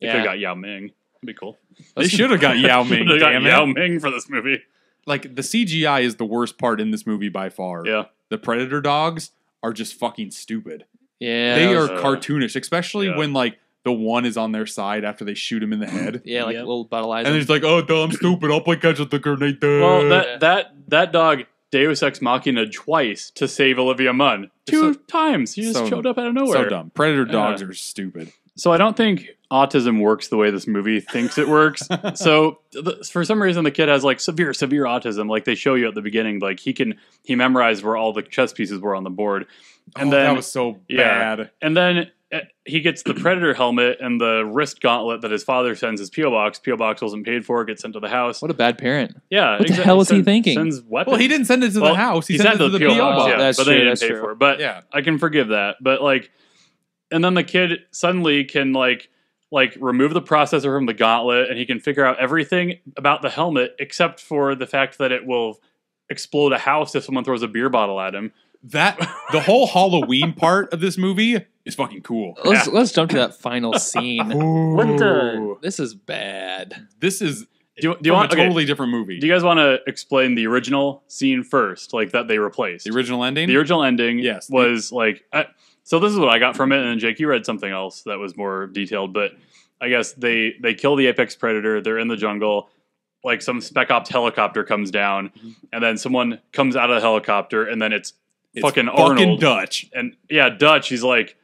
They could have got Yao Ming. That'd be cool. They should have got Yao Ming. They got Yao Ming for this movie. Like, the CGI is the worst part in this movie by far. Yeah. The Predator dogs are just fucking stupid. Yeah. They are cartoonish, especially when, like, the one is on their side after they shoot him in the head. Yeah, like a little battleizer. And he's like, oh, I'm stupid. I'll play catch with the grenade. Well, that dog Deus Ex Machina twice to save Olivia Munn. Two times. He just showed up out of nowhere. So dumb. Predator dogs are stupid. So I don't think autism works the way this movie thinks it works. So for some reason, the kid has like severe autism. Like they show you at the beginning, like he memorized where all the chess pieces were on the board. And then that was so bad. And then he gets the Predator helmet and the wrist gauntlet that his father sends his P.O. box. P.O. box wasn't paid for, gets sent to the house. What a bad parent. Yeah. What the hell was he thinking? Sends weapons. Well, he didn't send it to the house. He sent it to the P.O. box. Yeah, that's but true, they didn't that's pay true. for it. But I can forgive that. But like, and then the kid suddenly can like remove the processor from the gauntlet, and he can figure out everything about the helmet except for the fact that it will explode a house if someone throws a beer bottle at him. The whole Halloween part of this movie is fucking cool. Let's jump to that final scene. This is bad. This is do you want a totally different movie. Do you guys want to explain the original scene first, like that they replaced? The original ending? The original ending yes, was like... so this is what I got from it, and then Jake, you read something else that was more detailed, but I guess they kill the Apex Predator, they're in the jungle, like some Spec Ops helicopter comes down, and then someone comes out of the helicopter, and then it's fucking Arnold. Dutch. And Dutch, he's like,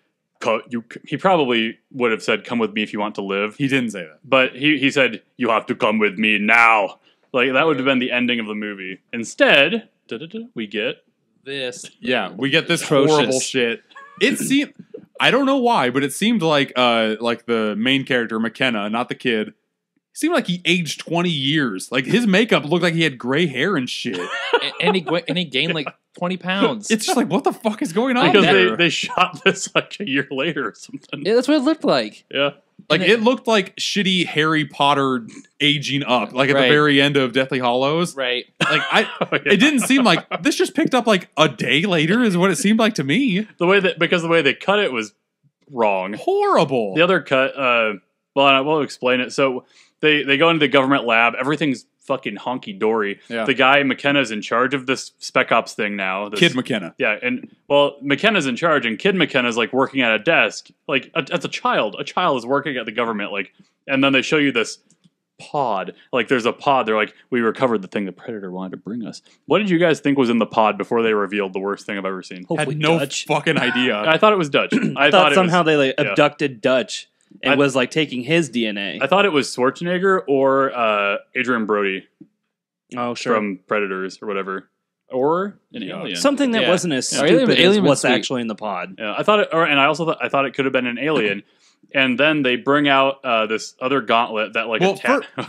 he probably would have said, come with me if you want to live. He didn't say that. But he said, you have to come with me now. Like, that would have been the ending of the movie. Instead, we get this. Yeah, we get this horrible shit. It seemed, I don't know why, but it seemed like the main character, McKenna, not the kid, seemed like he aged 20 years. Like, his makeup looked like he had gray hair and shit. and he gained like 20 pounds. It's just like, what the fuck is going on because there? They shot this like a year later or something. Yeah, that's what it looked like. Yeah. Like, it looked like shitty Harry Potter aging up, like at the very end of Deathly Hallows. Right. Like, it didn't seem like, this just picked up like a day later is what it seemed like to me. Because the way they cut it was wrong. Horrible. The other cut, well, I will explain it. So they go into the government lab. Everything's fucking honky-dory. Yeah. The guy, McKenna's in charge of this Spec Ops thing now. Kid McKenna. Yeah, and, well, McKenna's in charge, and Kid McKenna's, like, working at a desk. Like, as a child. A child is working at the government, like, and then they show you this pod. Like there's a pod. They're like, we recovered the thing the Predator wanted to bring us. What did you guys think was in the pod before they revealed the worst thing I've ever seen? Had Hopefully no Dutch. fucking idea. I thought it was Dutch. I thought it somehow was, they like yeah. abducted Dutch and I- was like taking his DNA. I thought it was Schwarzenegger or Adrian Brody Oh, sure. from Predators or whatever, or an alien. Something that Yeah. wasn't as Yeah, stupid as Alien was what's sweet. actually in the pod. Yeah, I thought it, and I also I thought it could have been an alien. And then they bring out this other gauntlet that like Well,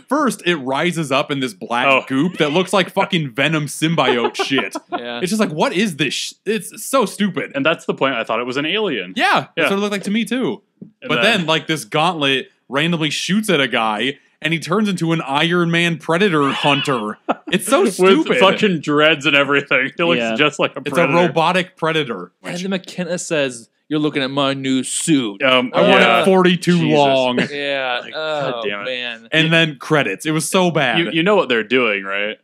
first it rises up in this black goop that looks like fucking Venom symbiote shit. Yeah. It's just like, what is this? It's so stupid. and that's the point. I thought it was an alien. Yeah, Yeah. that's what it looked like to me too. And But then, like, this gauntlet randomly shoots at a guy, and he turns into an Iron Man Predator hunter. It's so stupid. with fucking dreads and everything. He looks Yeah. just like a It's Predator. a robotic Predator. And then McKenna says, "You're looking at my new suit." I want it 42 Jesus. long. Yeah. Like, oh, God damn it. man. And then credits. It was so bad. You know what they're doing, right?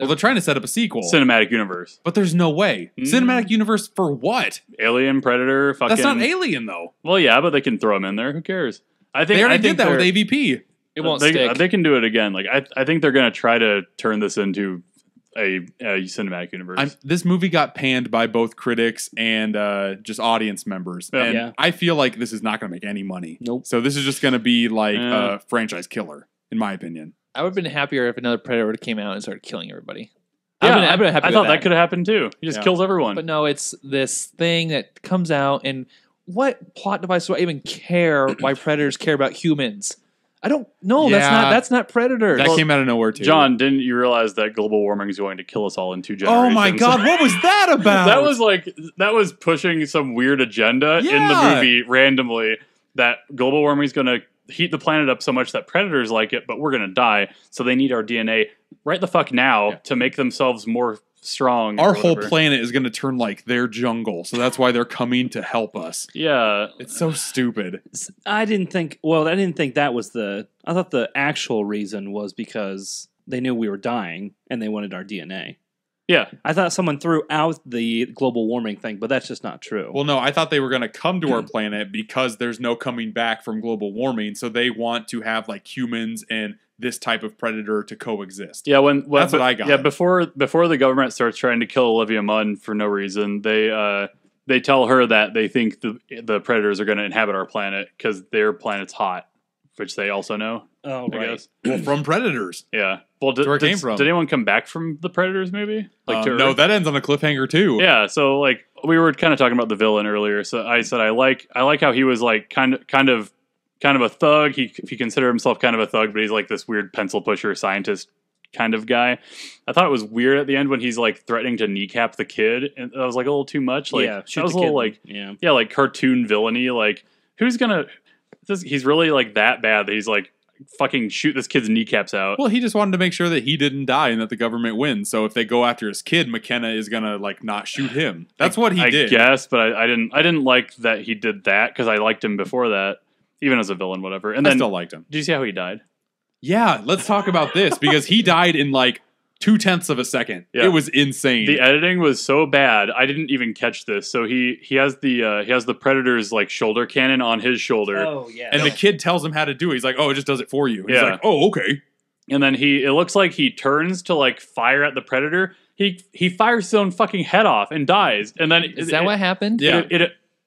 Well, they're trying to set up a sequel. Cinematic universe. But there's no way. Cinematic universe for what? Alien, Predator, fucking... That's not Alien, though. Well, yeah, but they can throw him in there. Who cares? I think They already I think did that with they're- AVP. It won't they, stick. They can do it again. Like I think they're going to try to turn this into a cinematic universe. This movie got panned by both critics and just audience members. Yeah. And Yeah. I feel like this is not going to make any money. Nope. So this is just going to be like Yeah. a franchise killer, in my opinion. I would have been happier if another Predator would have came out and started killing everybody. yeah, I've been happy I with thought that could have happened too. He just Yeah. kills everyone. But no, it's this thing that comes out, and what plot device do I even care why Predators care about humans? I don't know. Yeah. That's not Predators. That came out of nowhere, too. John, didn't you realize that global warming is going to kill us all in 2 Oh generations? my God, what was that about? that was pushing some weird agenda in the Yeah. movie randomly that global warming is going to heat the planet up so much that predators like it, but we're going to die. So they need our DNA right the fuck now to make themselves more strong. or Our whole whatever. planet is going to turn like their jungle. So that's why they're coming to help us. Yeah. It's so stupid. I didn't think that was I thought the actual reason was because they knew we were dying and they wanted our DNA. Yeah. I thought someone threw out the global warming thing, but that's just not true. Well, no, I thought they were going to come to our planet because there's no coming back from global warming. So they want to have like humans and this type of predator to coexist. Yeah, when That's what I got. Yeah, before the government starts trying to kill Olivia Munn for no reason, they tell her that they think the predators are going to inhabit our planet because their planet's hot, which they also know. oh, I right. guess. Well, from predators. Yeah. Well, That's where it came from. Did anyone come back from the Predators? Maybe to No, Earth? that ends on a cliffhanger too. Yeah. So like we were kind of talking about the villain earlier. So I said I like how he was like kind of a thug. He considered himself kind of a thug, but he's like this weird pencil pusher scientist kind of guy. I thought it was weird at the end when he's like threatening to kneecap the kid, and that was like a little too much. Like Yeah, shoot that was the a little kid. like Yeah. like cartoon villainy. Like who's gonna? He's really like that bad that he's like fucking shoot this kid's kneecaps out. Well, he just wanted to make sure that he didn't die and that the government wins. So if they go after his kid, McKenna is gonna like not shoot him. That's what he I did. guess, but I didn't like that he did that because I liked him before that, even as a villain, whatever. And I then still liked him. did you see how he died? Yeah, let's talk about this because he died in like 0.2 of a second. Yeah. It was insane. The editing was so bad, I didn't even catch this. So he has the Predator's like shoulder cannon on his shoulder, Oh, yeah. and the kid tells him how to do it. He's like, "Oh, it just does it for you." He's Yeah. like, "Oh, okay." and then it looks like he turns to like fire at the Predator. He fires his own fucking head off and dies. And then Is that what happened? Yeah.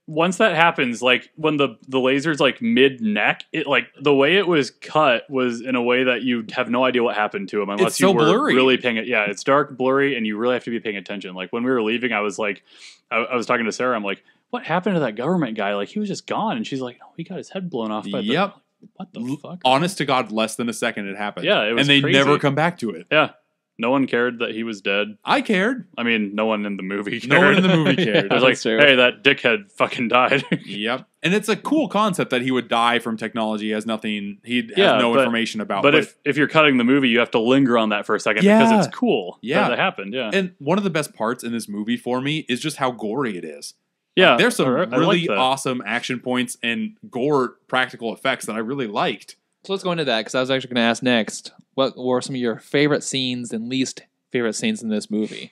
Once that happens, like when the laser's like mid neck, it like the way it was cut was in a way that you have no idea what happened to him unless It's so you were blurry. really paying it. Yeah, it's dark, blurry, and you really have to be paying attention. Like when we were leaving, I was like, I was talking to Sarah. I'm like, what happened to that government guy? Like he was just gone, and she's like, no, he got his head blown off. By Yep. what the fuck? Honest to God, less than a second it happened. Yeah, it was and they crazy. never come back to it. Yeah, no one cared that he was dead. I cared. I mean, no one in the movie cared. No one in the movie cared. It was like, That's true. hey, that dickhead fucking died. Yep. And it's a cool concept that he would die from technology. He has nothing. He has Yeah, no but- information about. But if you're cutting the movie, you have to linger on that for a second because Yeah. it's cool. Yeah. that happened. Yeah, and one of the best parts in this movie for me is just how gory it is. yeah. There's some I like really that. awesome action points and gore practical effects that I really liked. So let's go into that because I was actually going to ask next. What were some of your favorite scenes and least favorite scenes in this movie?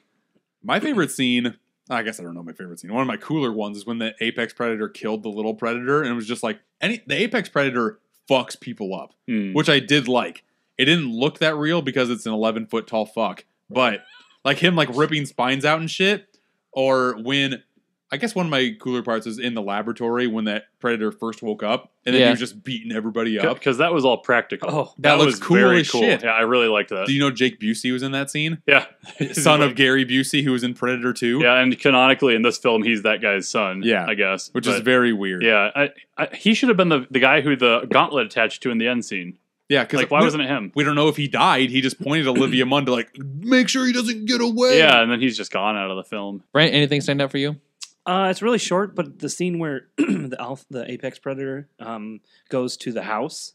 My favorite scene, I guess I don't know my favorite scene. One of my cooler ones is when the apex predator killed the little predator, and it was just like the apex predator fucks people up, Mm. which I did like. it didn't look that real because it's an 11-foot tall fuck. But like him like ripping spines out and shit, or when I guess one of my cooler parts is in the laboratory when that predator first woke up and then he was just beating everybody up. Because that was all practical. Oh, that looks was cool very as cool. shit. Yeah, I really liked that. Do you know Jake Busey was in that scene? Yeah. Son of Gary Busey, who was in Predator 2. Yeah, and canonically in this film, he's that guy's son. Yeah. I guess. Which is very weird. Yeah, he should have been the guy who the gauntlet attached to in the end scene. Yeah, because Like, why wasn't it him? We don't know if he died. He just pointed Olivia Munn to like, make sure he doesn't get away. Yeah, and then he's just gone out of the film. Brent, anything stand out for you? It's really short, but the scene where the apex predator goes to the house,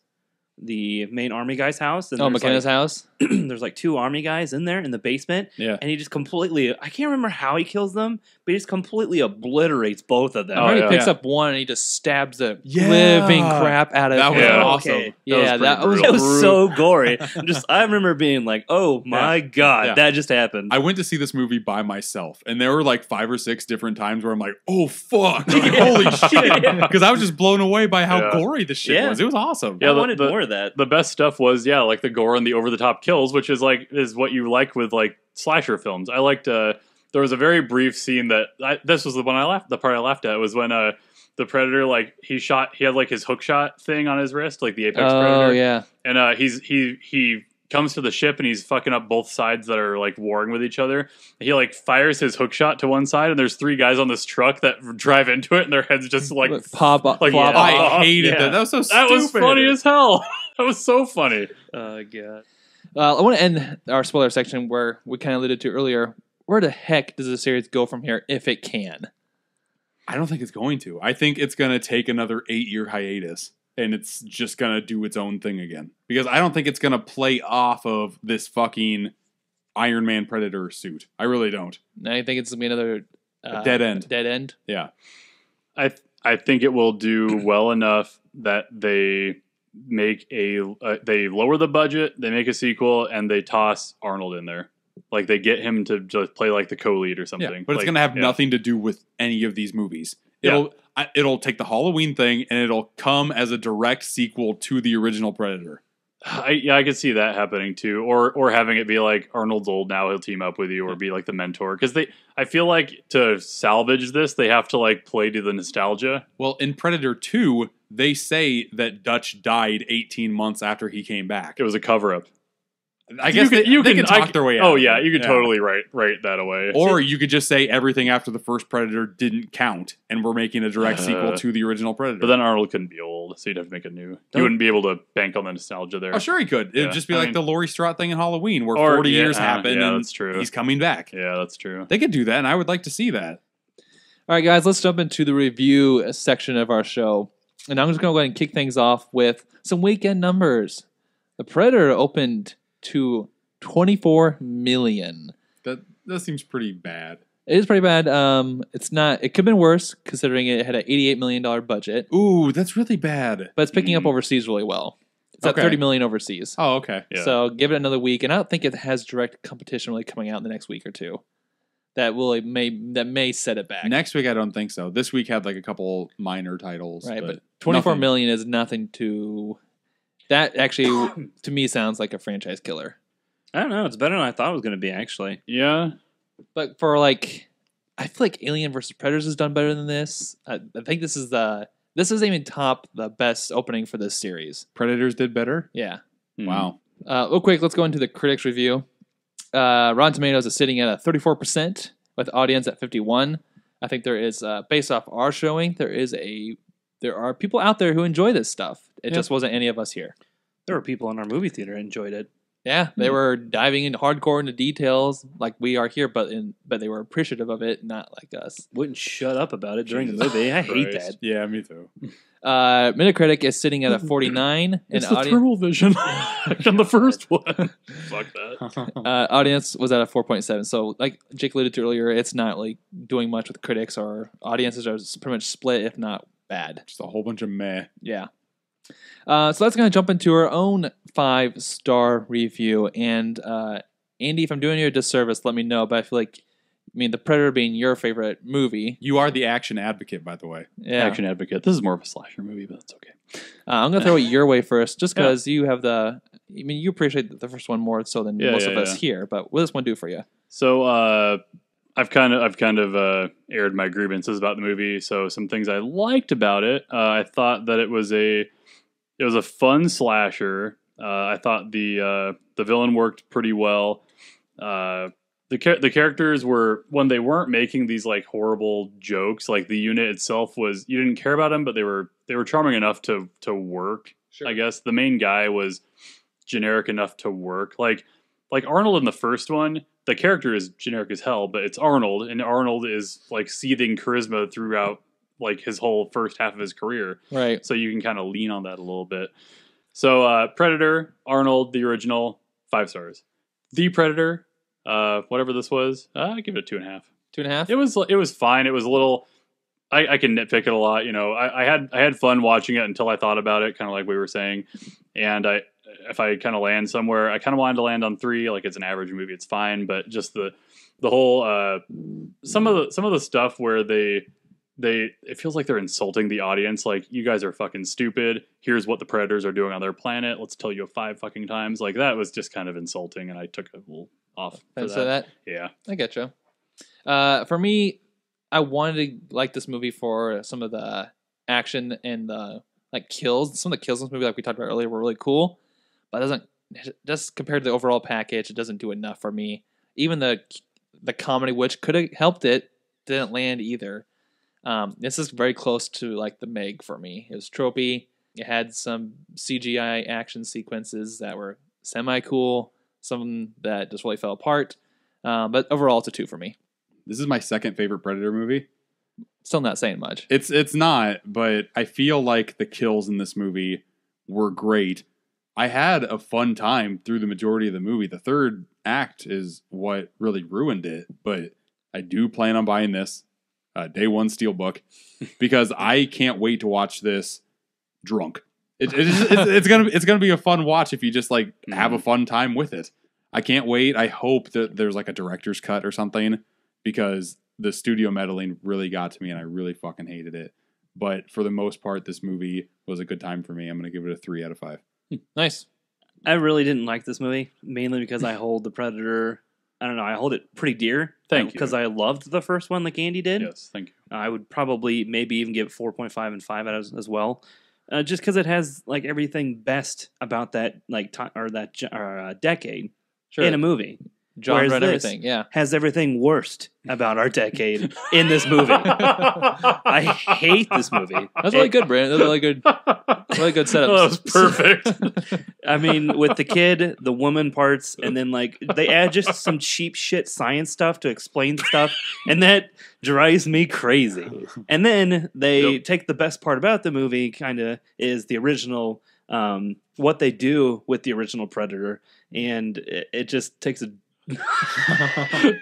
the main army guy's house. And McKenna's house? There's like 2 army guys in there in the basement. Yeah. And he just completely, I can't remember how he kills them, but he just completely obliterates both of them. Oh, He yeah. picks up one and he just stabs the Yeah. living crap out of That was him. Yeah. awesome. Okay. Yeah, that was It was brutal. so gory. I remember being like, oh my God, Yeah. that just happened. I went to see this movie by myself, and there were like 5 or 6 different times where I'm like, "Oh fuck, like, holy shit!" Because I was just blown away by how Yeah. gory this shit Yeah. was. It was awesome. Yeah, I wanted more of that. The best stuff was like the gore and the over the top kills, which is what you like with like slasher films. I liked. There was a very brief scene that this was the one I laughed. The part I laughed at was when the predator he had like his hook shot thing on his wrist, like the apex predator. Oh, yeah. And he comes to the ship and he's fucking up both sides that are like warring with each other. He like fires his hook shot to one side, and there's 3 guys on this truck that drive into it, and their heads just like Pop up. like, flop yeah. off. I hated Yeah. that. That was so that stupid. was funny as hell. That was so funny. Oh, God. I want to end our spoiler section where we kind of alluded to earlier. Where the heck does the series go from here if it can? I don't think it's going to. I think it's going to take another 8-year hiatus, and it's just going to do its own thing again. Because I don't think it's going to play off of this fucking Iron Man Predator suit. I really don't. I think it's going to be another Dead end. Dead end. Yeah. I think it will do well enough that they make they lower the budget, they make a sequel, and they toss Arnold in there. Like they get him to just play like the co-lead or something. Yeah, but it's Like, going to have yeah. nothing to do with any of these movies. Yeah. It'll take the Halloween thing, and it'll come as a direct sequel to the original Predator. I could see that happening too, or having it be like Arnold's old now, he'll team up with you, or be like the mentor. Because I feel like to salvage this, they have to like play to the nostalgia. Well, in Predator 2, they say that Dutch died 18 months after he came back. It was a cover up. I guess they can talk their way out. Oh yeah, of it. you could totally write that away. Or you could just say everything after the first Predator didn't count, and we're making a direct sequel to the original Predator. But then Arnold couldn't be old, so you'd have to make a new. You wouldn't be able to bank on the nostalgia there. Oh, sure he could. It'd Yeah. just be I like mean- the Laurie Strode thing in Halloween, where Or- 40 yeah, years happen, yeah, and that's true. he's coming back. Yeah, that's true. They could do that, and I would like to see that. All right, guys, let's jump into the review section of our show. And I'm just going to go ahead and kick things off with some weekend numbers. The Predator opened to 24 million. That seems pretty bad. It is pretty bad. It's not. It could have been worse considering it had an $88 million budget, Ooh, that's really bad. but it's picking up overseas really well. It's at Okay. 30 million overseas. Oh, okay. Yeah. So give it another week, and I don't think it has direct competition really coming out in the next week or two. That may set it back. Next week, I don't think so. This week had like a couple minor titles. Right, but 24 nothing. million is nothing to. That actually, to me, sounds like a franchise killer. I don't know. It's better than I thought it was going to be, actually. Yeah, But for like, I feel like Alien versus Predators has done better than this. I think this is even top the best opening for this series. Predators did better. Yeah. Wow. Real quick, let's go into the critics review. Rotten Tomatoes is sitting at a 34% with audience at 51. I think there is, based off our showing, there are people out there who enjoy this stuff. It just wasn't any of us here. There were people in our movie theater who enjoyed it. Yeah, they were diving into hardcore into details like we are here, but they were appreciative of it, not like us. Wouldn't shut up about it during the movie. I hate Christ. that. Yeah, me too. Metacritic is sitting at a 49, and audience vision on the first one. Fuck that. audience was at a 4.7. So, like Jake alluded to earlier, it's not like doing much with critics, or audiences are pretty much split, if not bad. Just a whole bunch of meh. Yeah. So that's going to jump into our own 5-star review. And Andy, if I'm doing you a disservice, let me know. But I feel like mean, The Predator being your favorite movie. You are the action advocate, by the way. Yeah. Action advocate. This is more of a slasher movie, but that's okay. I'm going to throw it your way first, just because you have I mean, you appreciate the first one more so than most of us here, but what does this one do for you? So I've kind of aired my grievances about the movie. So some things I liked about it. I thought that it was a fun slasher. I thought the villain worked pretty well. The characters were, when they weren't making these like horrible jokes, like the unit itself was, you didn't care about them, but they were charming enough to work. Sure. I guess the main guy was generic enough to work. Like Arnold in the first one, the character is generic as hell, but it's Arnold, and Arnold is like seething charisma throughout like his whole first half of his career. Right. So you can kind of lean on that a little bit. So Predator, Arnold, the original, 5 stars. The Predator, whatever this was, I give it a 2.5. 2.5? It was fine. It was a little. I can nitpick it a lot. You know, I had fun watching it until I thought about it, kind of like we were saying. And if I kind of land somewhere, I kind of wanted to land on 3. Like it's an average movie, it's fine. But just the whole some of the stuff where it feels like they're insulting the audience. Like, you guys are fucking stupid. Here's what the Predators are doing on their planet. Let's tell you 5 fucking times. Like, that was just kind of insulting, and I took a little off for that. Yeah. I get you. For me, I wanted to like this movie for some of the action and the like kills. Some of the kills in this movie, like we talked about earlier, were really cool. But it doesn't, just compared to the overall package, it doesn't do enough for me. Even the comedy, which could have helped it, didn't land either. This is very close to like the Meg for me. It was tropey. It had some CGI action sequences that were semi-cool, some that just really fell apart. But overall, it's a 2 for me. This is my second favorite Predator movie. Still not saying much. It's not, but I feel like the kills in this movie were great. I had a fun time through the majority of the movie. The third act is what really ruined it, but I do plan on buying this. Day one steelbook, because I can't wait to watch this drunk. It's gonna be a fun watch if you just like have a fun time with it. I can't wait. I hope that there's like a director's cut or something, because the studio meddling really got to me and I really fucking hated it. But for the most part, this movie was a good time for me. I'm gonna give it a 3 out of 5. Nice. I really didn't like this movie, mainly because I hold the Predator. I don't know. I hold it pretty dear. Thank you. Because I loved the first one like Andy did. Yes, thank you. I would probably maybe even give it 4.5 and 5 out as well. Just because it has like everything best about that like decade in a movie. John read everything, yeah. Has everything worst about our decade in this movie. I hate this movie. That's really good, Brent. That's really good setup. That was perfect. I mean, with the kid, the woman parts, and then like they add just some cheap shit science stuff to explain stuff, and that drives me crazy. And then they take the best part about the movie, kind of, is the original, what they do with the original Predator, and it just takes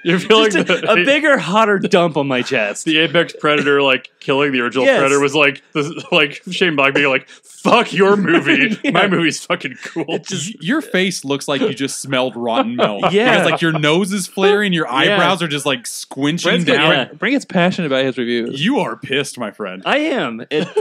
You're feeling a bigger, hotter dump on my chest. The Apex Predator, like killing the original Predator, was like this, like Shane Black being like, "Fuck your movie, my movie's fucking cool." Your face looks like you just smelled rotten milk. Yeah, because like your nose is flaring, your eyebrows are just like squinching down. Brent gets passionate about his reviews. You are pissed, my friend. I am. It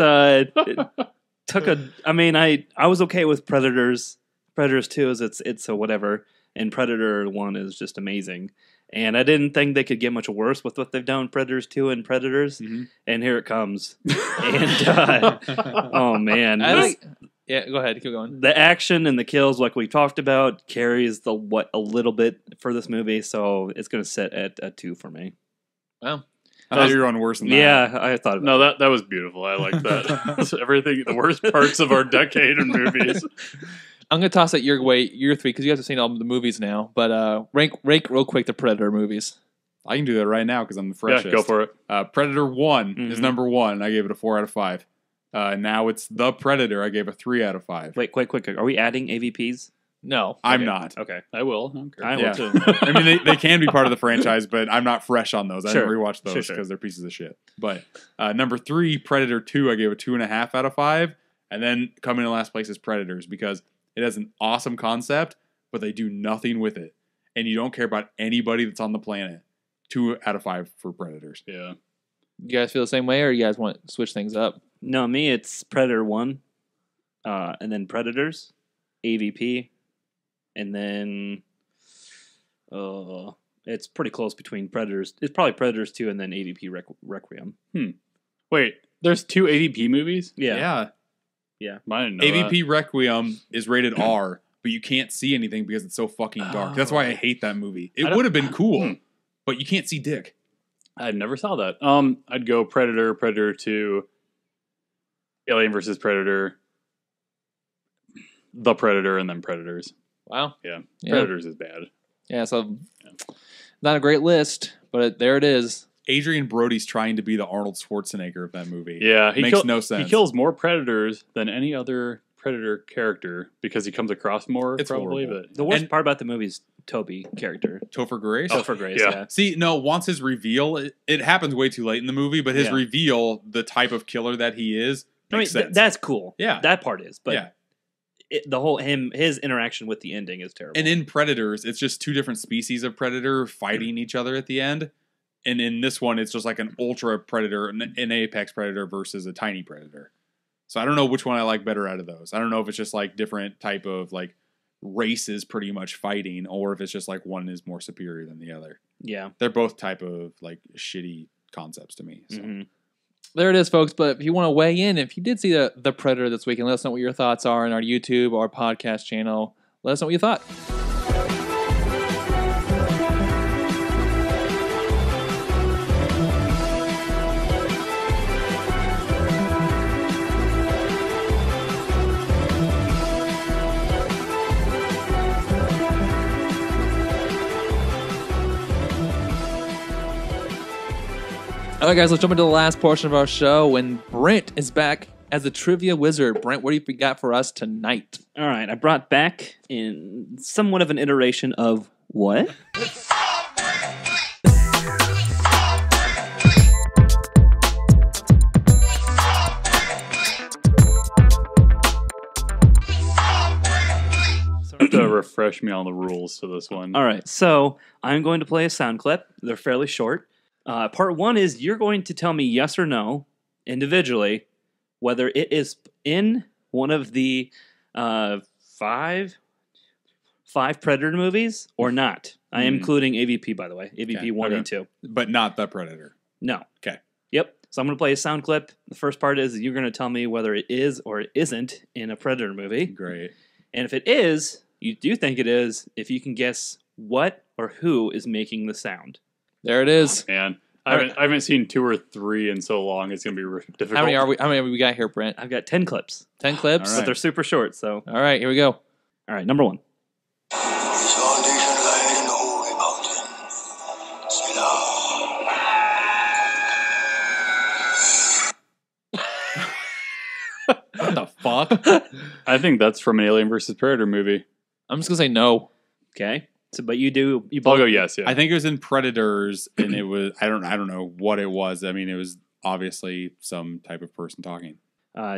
took a. I mean, I was okay with Predators 2 is it's a whatever. And Predator 1 is just amazing. And I didn't think they could get much worse with what they've done in Predators 2 and Predators. Mm-hmm. And here it comes. And, oh, man. Yeah, go ahead. Keep going. The action and the kills, like we talked about, carries a little bit for this movie. So it's going to sit at a 2 for me. Wow. I thought you were going worse than that. Yeah, I thought about it. That was beautiful. I like that. Everything, the worst parts of our decade in movies. I'm going to toss it your way, your 3, because you guys have seen all the movies now. But rank real quick the Predator movies. I can do that right now because I'm the freshest. Yeah, go for it. Predator 1 is number 1. I gave it a 4 out of 5. Now it's The Predator. I gave a 3 out of 5. Wait, quick. Are we adding AVPs? No. I'm not. Okay. I will. I will too. I mean, they can be part of the franchise, but I'm not fresh on those. I Sure. didn't rewatch those because they're pieces of shit. But number 3, Predator 2, I gave a 2.5 out of 5. And then coming in last place is Predators, because it has an awesome concept, but they do nothing with it. And you don't care about anybody that's on the planet. 2 out of 5 for Predators. Yeah. You guys feel the same way, or you guys want to switch things up? No, me, it's Predator 1, and then Predators, AVP, and then it's pretty close between Predators. It's probably Predators 2 and then AVP Requiem. Wait, there's 2 AVP movies? Yeah. I didn't know AVP Requiem is rated R, but you can't see anything because it's so fucking dark. That's why I hate that movie. It would have been cool, but you can't see dick. I never saw that. I'd go Predator, Predator 2, Alien versus Predator, The Predator, and then Predators. Wow. Yeah. Predators is bad. Yeah, so not a great list, but there it is. Adrian Brody's trying to be the Arnold Schwarzenegger of that movie. Yeah. Makes no sense. He kills more Predators than any other Predator character because he comes across more, It's probably. horrible. But The worst part about the movie is Toby character. Topher Grace? Topher Grace, yeah. yeah. See, no, once his reveal, it happens way too late in the movie, but his Yeah. reveal, the type of killer that he is, I mean, makes sense. that's cool. Yeah. That part is. But yeah. the whole his interaction with the ending is terrible. And in Predators, it's just 2 different species of predator fighting each other at the end. And in this one, it's just like an ultra predator, an apex predator versus a tiny predator. So I don't know which one I like better out of those. I don't know if it's just like different type of like races pretty much fighting, or if it's just like one is more superior than the other. yeah. They're both type of like shitty concepts to me. So. Mhm. There it is, folks. But if you want to weigh in, if you did see the Predator this week, and let us know what your thoughts are on our YouTube or podcast channel, let us know what you thought. All right, guys, let's jump into the last portion of our show when Brent is back as the trivia wizard. Brent, what do you got for us tonight? All right, I brought back in somewhat of an iteration of what? have to refresh me on the rules to this one. All right, so I'm going to play a sound clip. They're fairly short. Part one is you're going to tell me yes or no, individually, whether it is in one of the five Predator movies or not. I am including AVP, by the way. AVP Okay, 1 okay. and 2. But not the Predator. No. Okay. Yep. So I'm going to play a sound clip. The first part is you're going to tell me whether it is or it isn't in a Predator movie. Great. And if it is, you do think it is, if you can guess what or who is making the sound. There it is. Man, I haven't seen 2 or 3 in so long. It's gonna be difficult. How many have we got here, Brent? I've got 10 clips, 10 clips? All right. but they're super short. So, All right, here we go. all right, number 1. What the fuck? I think that's from an Alien versus Predator movie. I'm just going to say no. Okay. So, but you I'll both go yes. Yeah. I think it was in Predators, and it was I don't know what it was. I mean, it was obviously some type of person talking.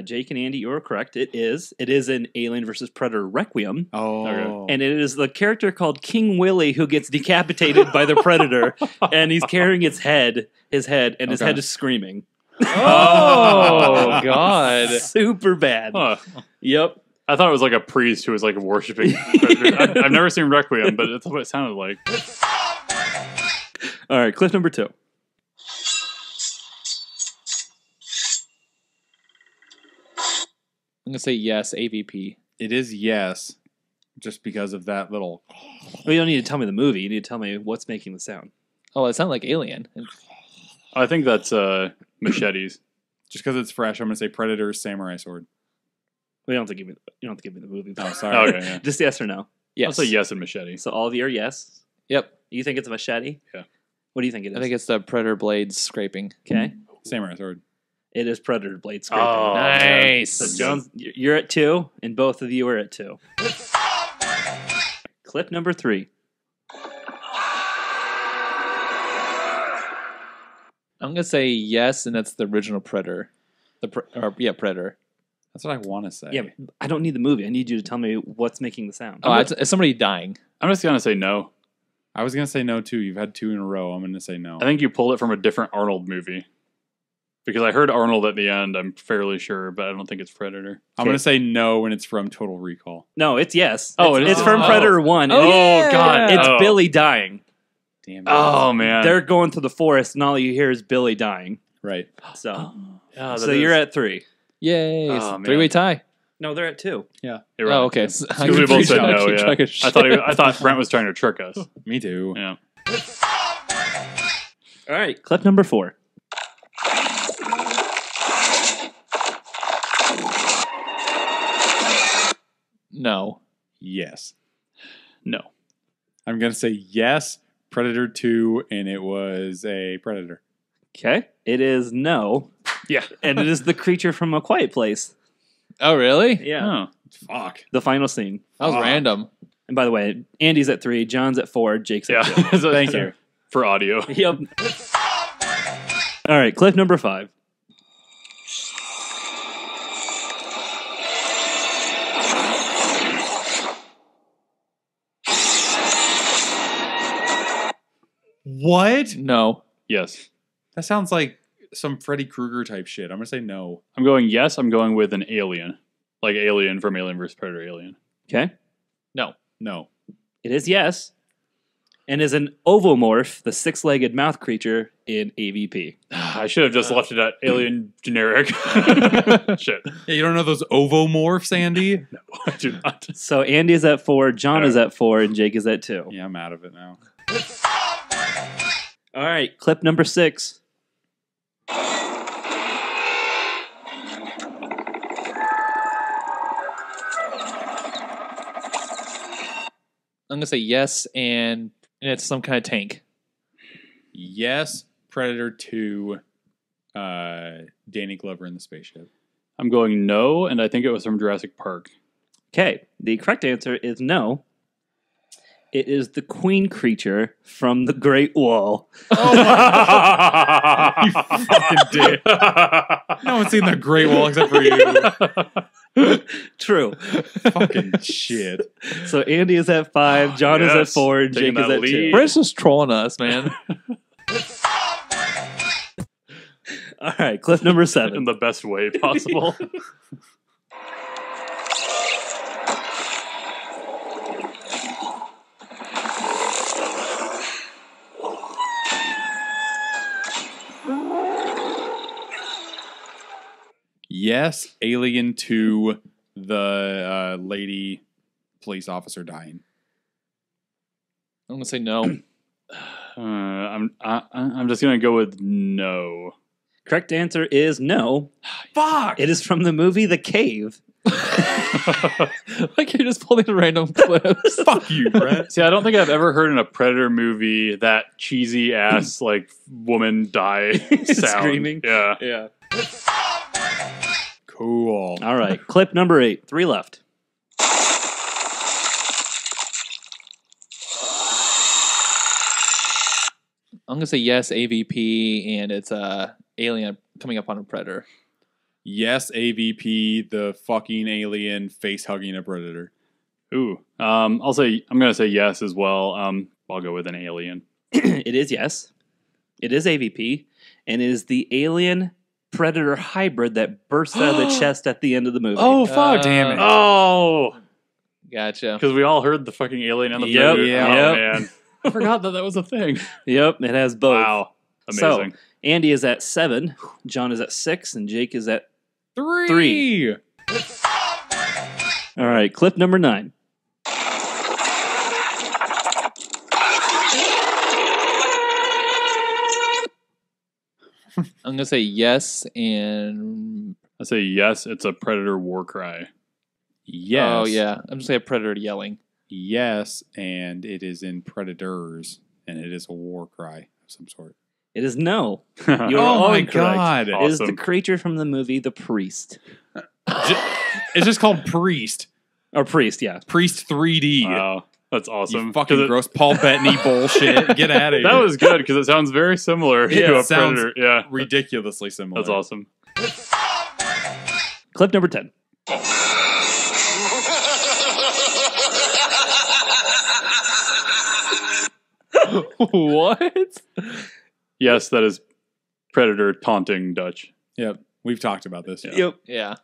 Jake and Andy, you're correct. It is. It is in Alien versus Predator Requiem. Oh, And it is the character called King Willie who gets decapitated by the Predator, and he's carrying his head, and his Okay. head is screaming. Oh, God. Super bad. Huh. Yep. I thought it was like a priest who was like worshiping Predator. I've never seen Requiem, but that's what it sounded like. All right, clip number 2. I'm going to say yes, AVP. it is yes, just because of that little. Well, you don't need to tell me the movie. You need to tell me what's making the sound. Oh, it sounded like Alien. I think that's machetes. Just because it's fresh, I'm gonna say Predator's samurai sword. We don't have to give me. You don't have to give me the movie. Oh, sorry. Okay, yeah. Just yes or no. Yes. I'll say yes and machete. So all of you are yes. Yep. You think it's a machete? Yeah. What do you think it is? I think it's the Predator blades scraping. Okay. Samurai sword. It is Predator blade scraping. Oh, Nice. So Jones, you're at 2, and both of you are at 2. Clip number 3. I'm going to say yes, and that's the original Predator. Predator. That's what I want to say. Yeah, but I don't need the movie. I need you to tell me what's making the sound. Oh, it's somebody dying. I'm just gonna say no. I was gonna say no too. You've had 2 in a row. I'm gonna say no. I think you pulled it from a different Arnold movie. Because I heard Arnold at the end, I'm fairly sure, but I don't think it's Predator. I'm gonna say no, and it's from Total Recall. No, it's yes. Oh, it's from Predator 1. Oh, It's- God. It's Oh. Billy dying. Damn it. Oh, man. They're going through the forest, and all you hear is Billy dying. Right. So, Yeah, so you're at 3. Yay! Oh, man. 3-way tie. No, they're at 2. You're right. Oh, okay. So Because we both said I'm no, keep yeah. track of I thought Brent was trying to trick us. Me too. Yeah. All right, clip number 4. No. Yes. No. I'm gonna say yes. Predator 2, and it was a Predator. Okay, it is no. Yeah. And it is the creature from A Quiet Place. Oh, really? Yeah. Oh. Fuck. The final scene. That was random. And by the way, Andy's at 3, John's at 4, Jake's Yeah. at 2. So- Thank you. For audio. Yep. All right, clip number 5. What? No. Yes. That sounds like some Freddy Krueger type shit. I'm gonna say no. I'm going yes. I'm going with an alien. Like Alien from Alien vs. Predator Alien. Okay, No. No. it is yes. And is an ovomorph, the 6-legged mouth creature in AVP. I should have just left it at alien generic. Shit. Yeah, you don't know those ovomorphs, Andy? No, I do not. So Andy is at 4, John is at 4, and Jake is at 2. Yeah, I'm out of it now. All right, clip number 6. I'm gonna say yes, and it's some kind of tank. Yes, Predator 2, Danny Glover in the spaceship. I'm going no, and I think it was from Jurassic Park. Okay, the correct answer is no. It is the queen creature from the Great Wall. You fucking dick. No one's seen the Great Wall except for you. True. Fucking shit. So Andy is at 5, John is at Yes, 4, and taking Jake is that at 2. lead. Brent's just trolling us, man. All right, clip number 7. In the best way possible. Yes, Alien 2, the lady police officer dying. I'm gonna say no. I'm just gonna go with no. Correct answer is no. Fuck! It is from the movie The Cave. Like you're just pulling random clips. Fuck you, Brett. See, I don't think I've ever heard in a Predator movie that cheesy ass like woman die sound. Screaming. Yeah. Yeah. Cool. All right, clip number 8. 3 left. I'm gonna say yes, AVP, and it's alien coming up on a predator. Yes, AVP, the fucking alien face hugging a predator. Ooh. I'm gonna say yes as well. I'll go with an alien. It is yes. It is AVP, and it is the alien predator hybrid that bursts out of the chest at the end of the movie. Oh, fuck. Damn it. Oh, Gotcha. because we all heard the fucking alien on the Yep, Predator. yep. Oh man, I forgot that was a thing. Yep, it has both. Wow, amazing. So, Andy is at 7, John is at 6, and Jake is at... 3. All right, clip number 9. I'm gonna say yes, and I say yes. It's a Predator war cry. Yes. oh yeah, I'm just say a predator yelling. Yes, and it is in Predators, and it is a war cry of some sort. It is no. You are Oh all my incorrect. God. It is the Awesome. creature from the movie The Priest. It's just called Priest. Or Priest, yeah. Priest 3D. Wow, that's awesome. You fucking 'Cause it- gross Paul Bettany bullshit. Get out of here. That was good because it sounds very similar Yeah, to a it sounds Predator. Yeah, ridiculously similar. that's awesome. Clip number 10. What? Yes, that is Predator taunting Dutch. Yep. We've talked about this. Yep. Yeah.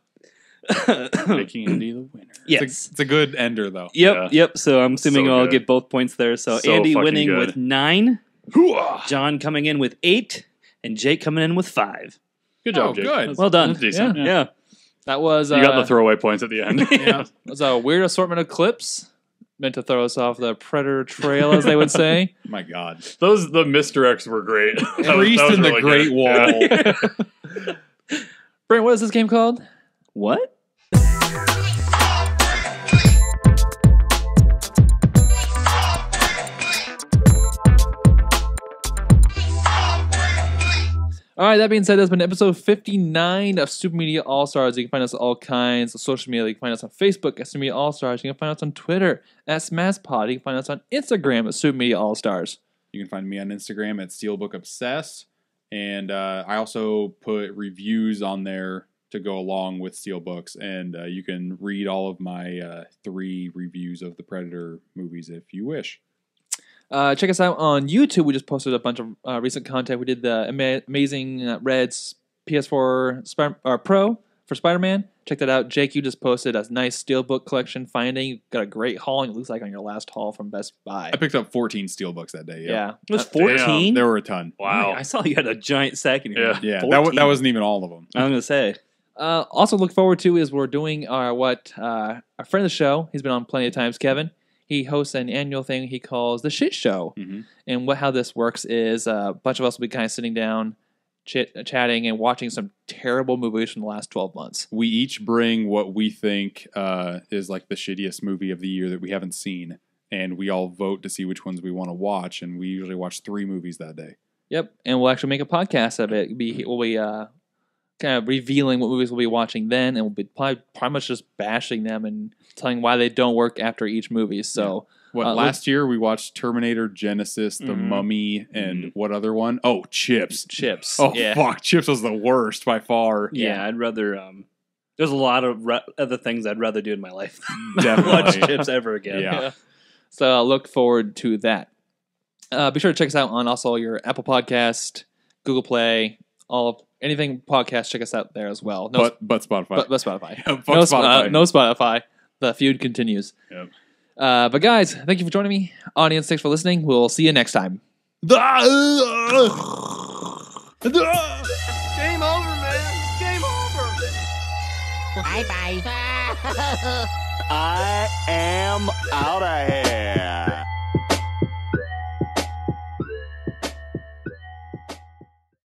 Making Andy the winner. Yes. It's a good ender, though. Yep. Yep. So I'm assuming So I'll good. get both points there. So So Andy fucking winning good. with 9, Hooah! John coming in with 8, and Jake coming in with 5. Good job, Oh, Jake. good. That's- Well done. that's decent. Yeah. That was You got the throwaway points at the end. Yeah. was a weird assortment of clips meant to throw us off the Predator trail, as they would say. My God. The misdirects were great. Priest in the Great good. Wall. Yeah. Brent, what is this game called? What? All right, that being said, that's been episode 59 of Super Media All Stars. You can find us on all kinds of social media. You can find us on Facebook at Super Media All Stars. You can find us on Twitter at SMAS Pod. You can find us on Instagram at Super Media All Stars. You can find me on Instagram at Steelbook Obsessed. And I also put reviews on there to go along with Steelbooks. And you can read all of my 3 reviews of the Predator movies if you wish. Check us out on YouTube. We just posted a bunch of recent content. We did the Amazing Red's PS4 Pro for Spider-Man. Check that out. Jake, you just posted a nice Steelbook collection finding. You got a great haul, and it looks like on your last haul from Best Buy. I picked up 14 Steelbooks that day. Yeah. It was 14? There were a ton. Wow. I saw you had a giant sack in your Yeah. hand. Yeah, 14. that wasn't even all of them. I was going to say. Also, look forward to is we're doing our friend of the show. He's been on plenty of times, Kevin. He hosts an annual thing he calls the Shit Show. Mm-hmm. And how this works is a bunch of us will be kind of sitting down, chatting, and watching some terrible movies from the last 12 months. We each bring what we think is like the shittiest movie of the year that we haven't seen. And we all vote to see which ones we want to watch. And we usually watch 3 movies that day. Yep, and we'll actually make a podcast of it. We'll be kind of revealing what movies we'll be watching then, and we'll be pretty much just bashing them and telling why they don't work after each movie. So, Last year we watched Terminator, Genesis, The Mummy, and what other one? Oh, Chips. Chips. Oh, yeah. fuck. Chips was the worst by far. Yeah, I'd rather. There's a lot of other things I'd rather do in my life than Definitely. watch Chips ever again. Yeah. So I look forward to that. Be sure to check us out on also your Apple Podcast, Google Play, anything podcast. Check us out there as well. But Spotify. But Spotify. Yeah, fuck Spotify. No Spotify. The feud continues. Yep. But guys, thank you for joining me. Audience, thanks for listening. We'll see you next time. Game over, man. Game over. Bye bye. I am out of here.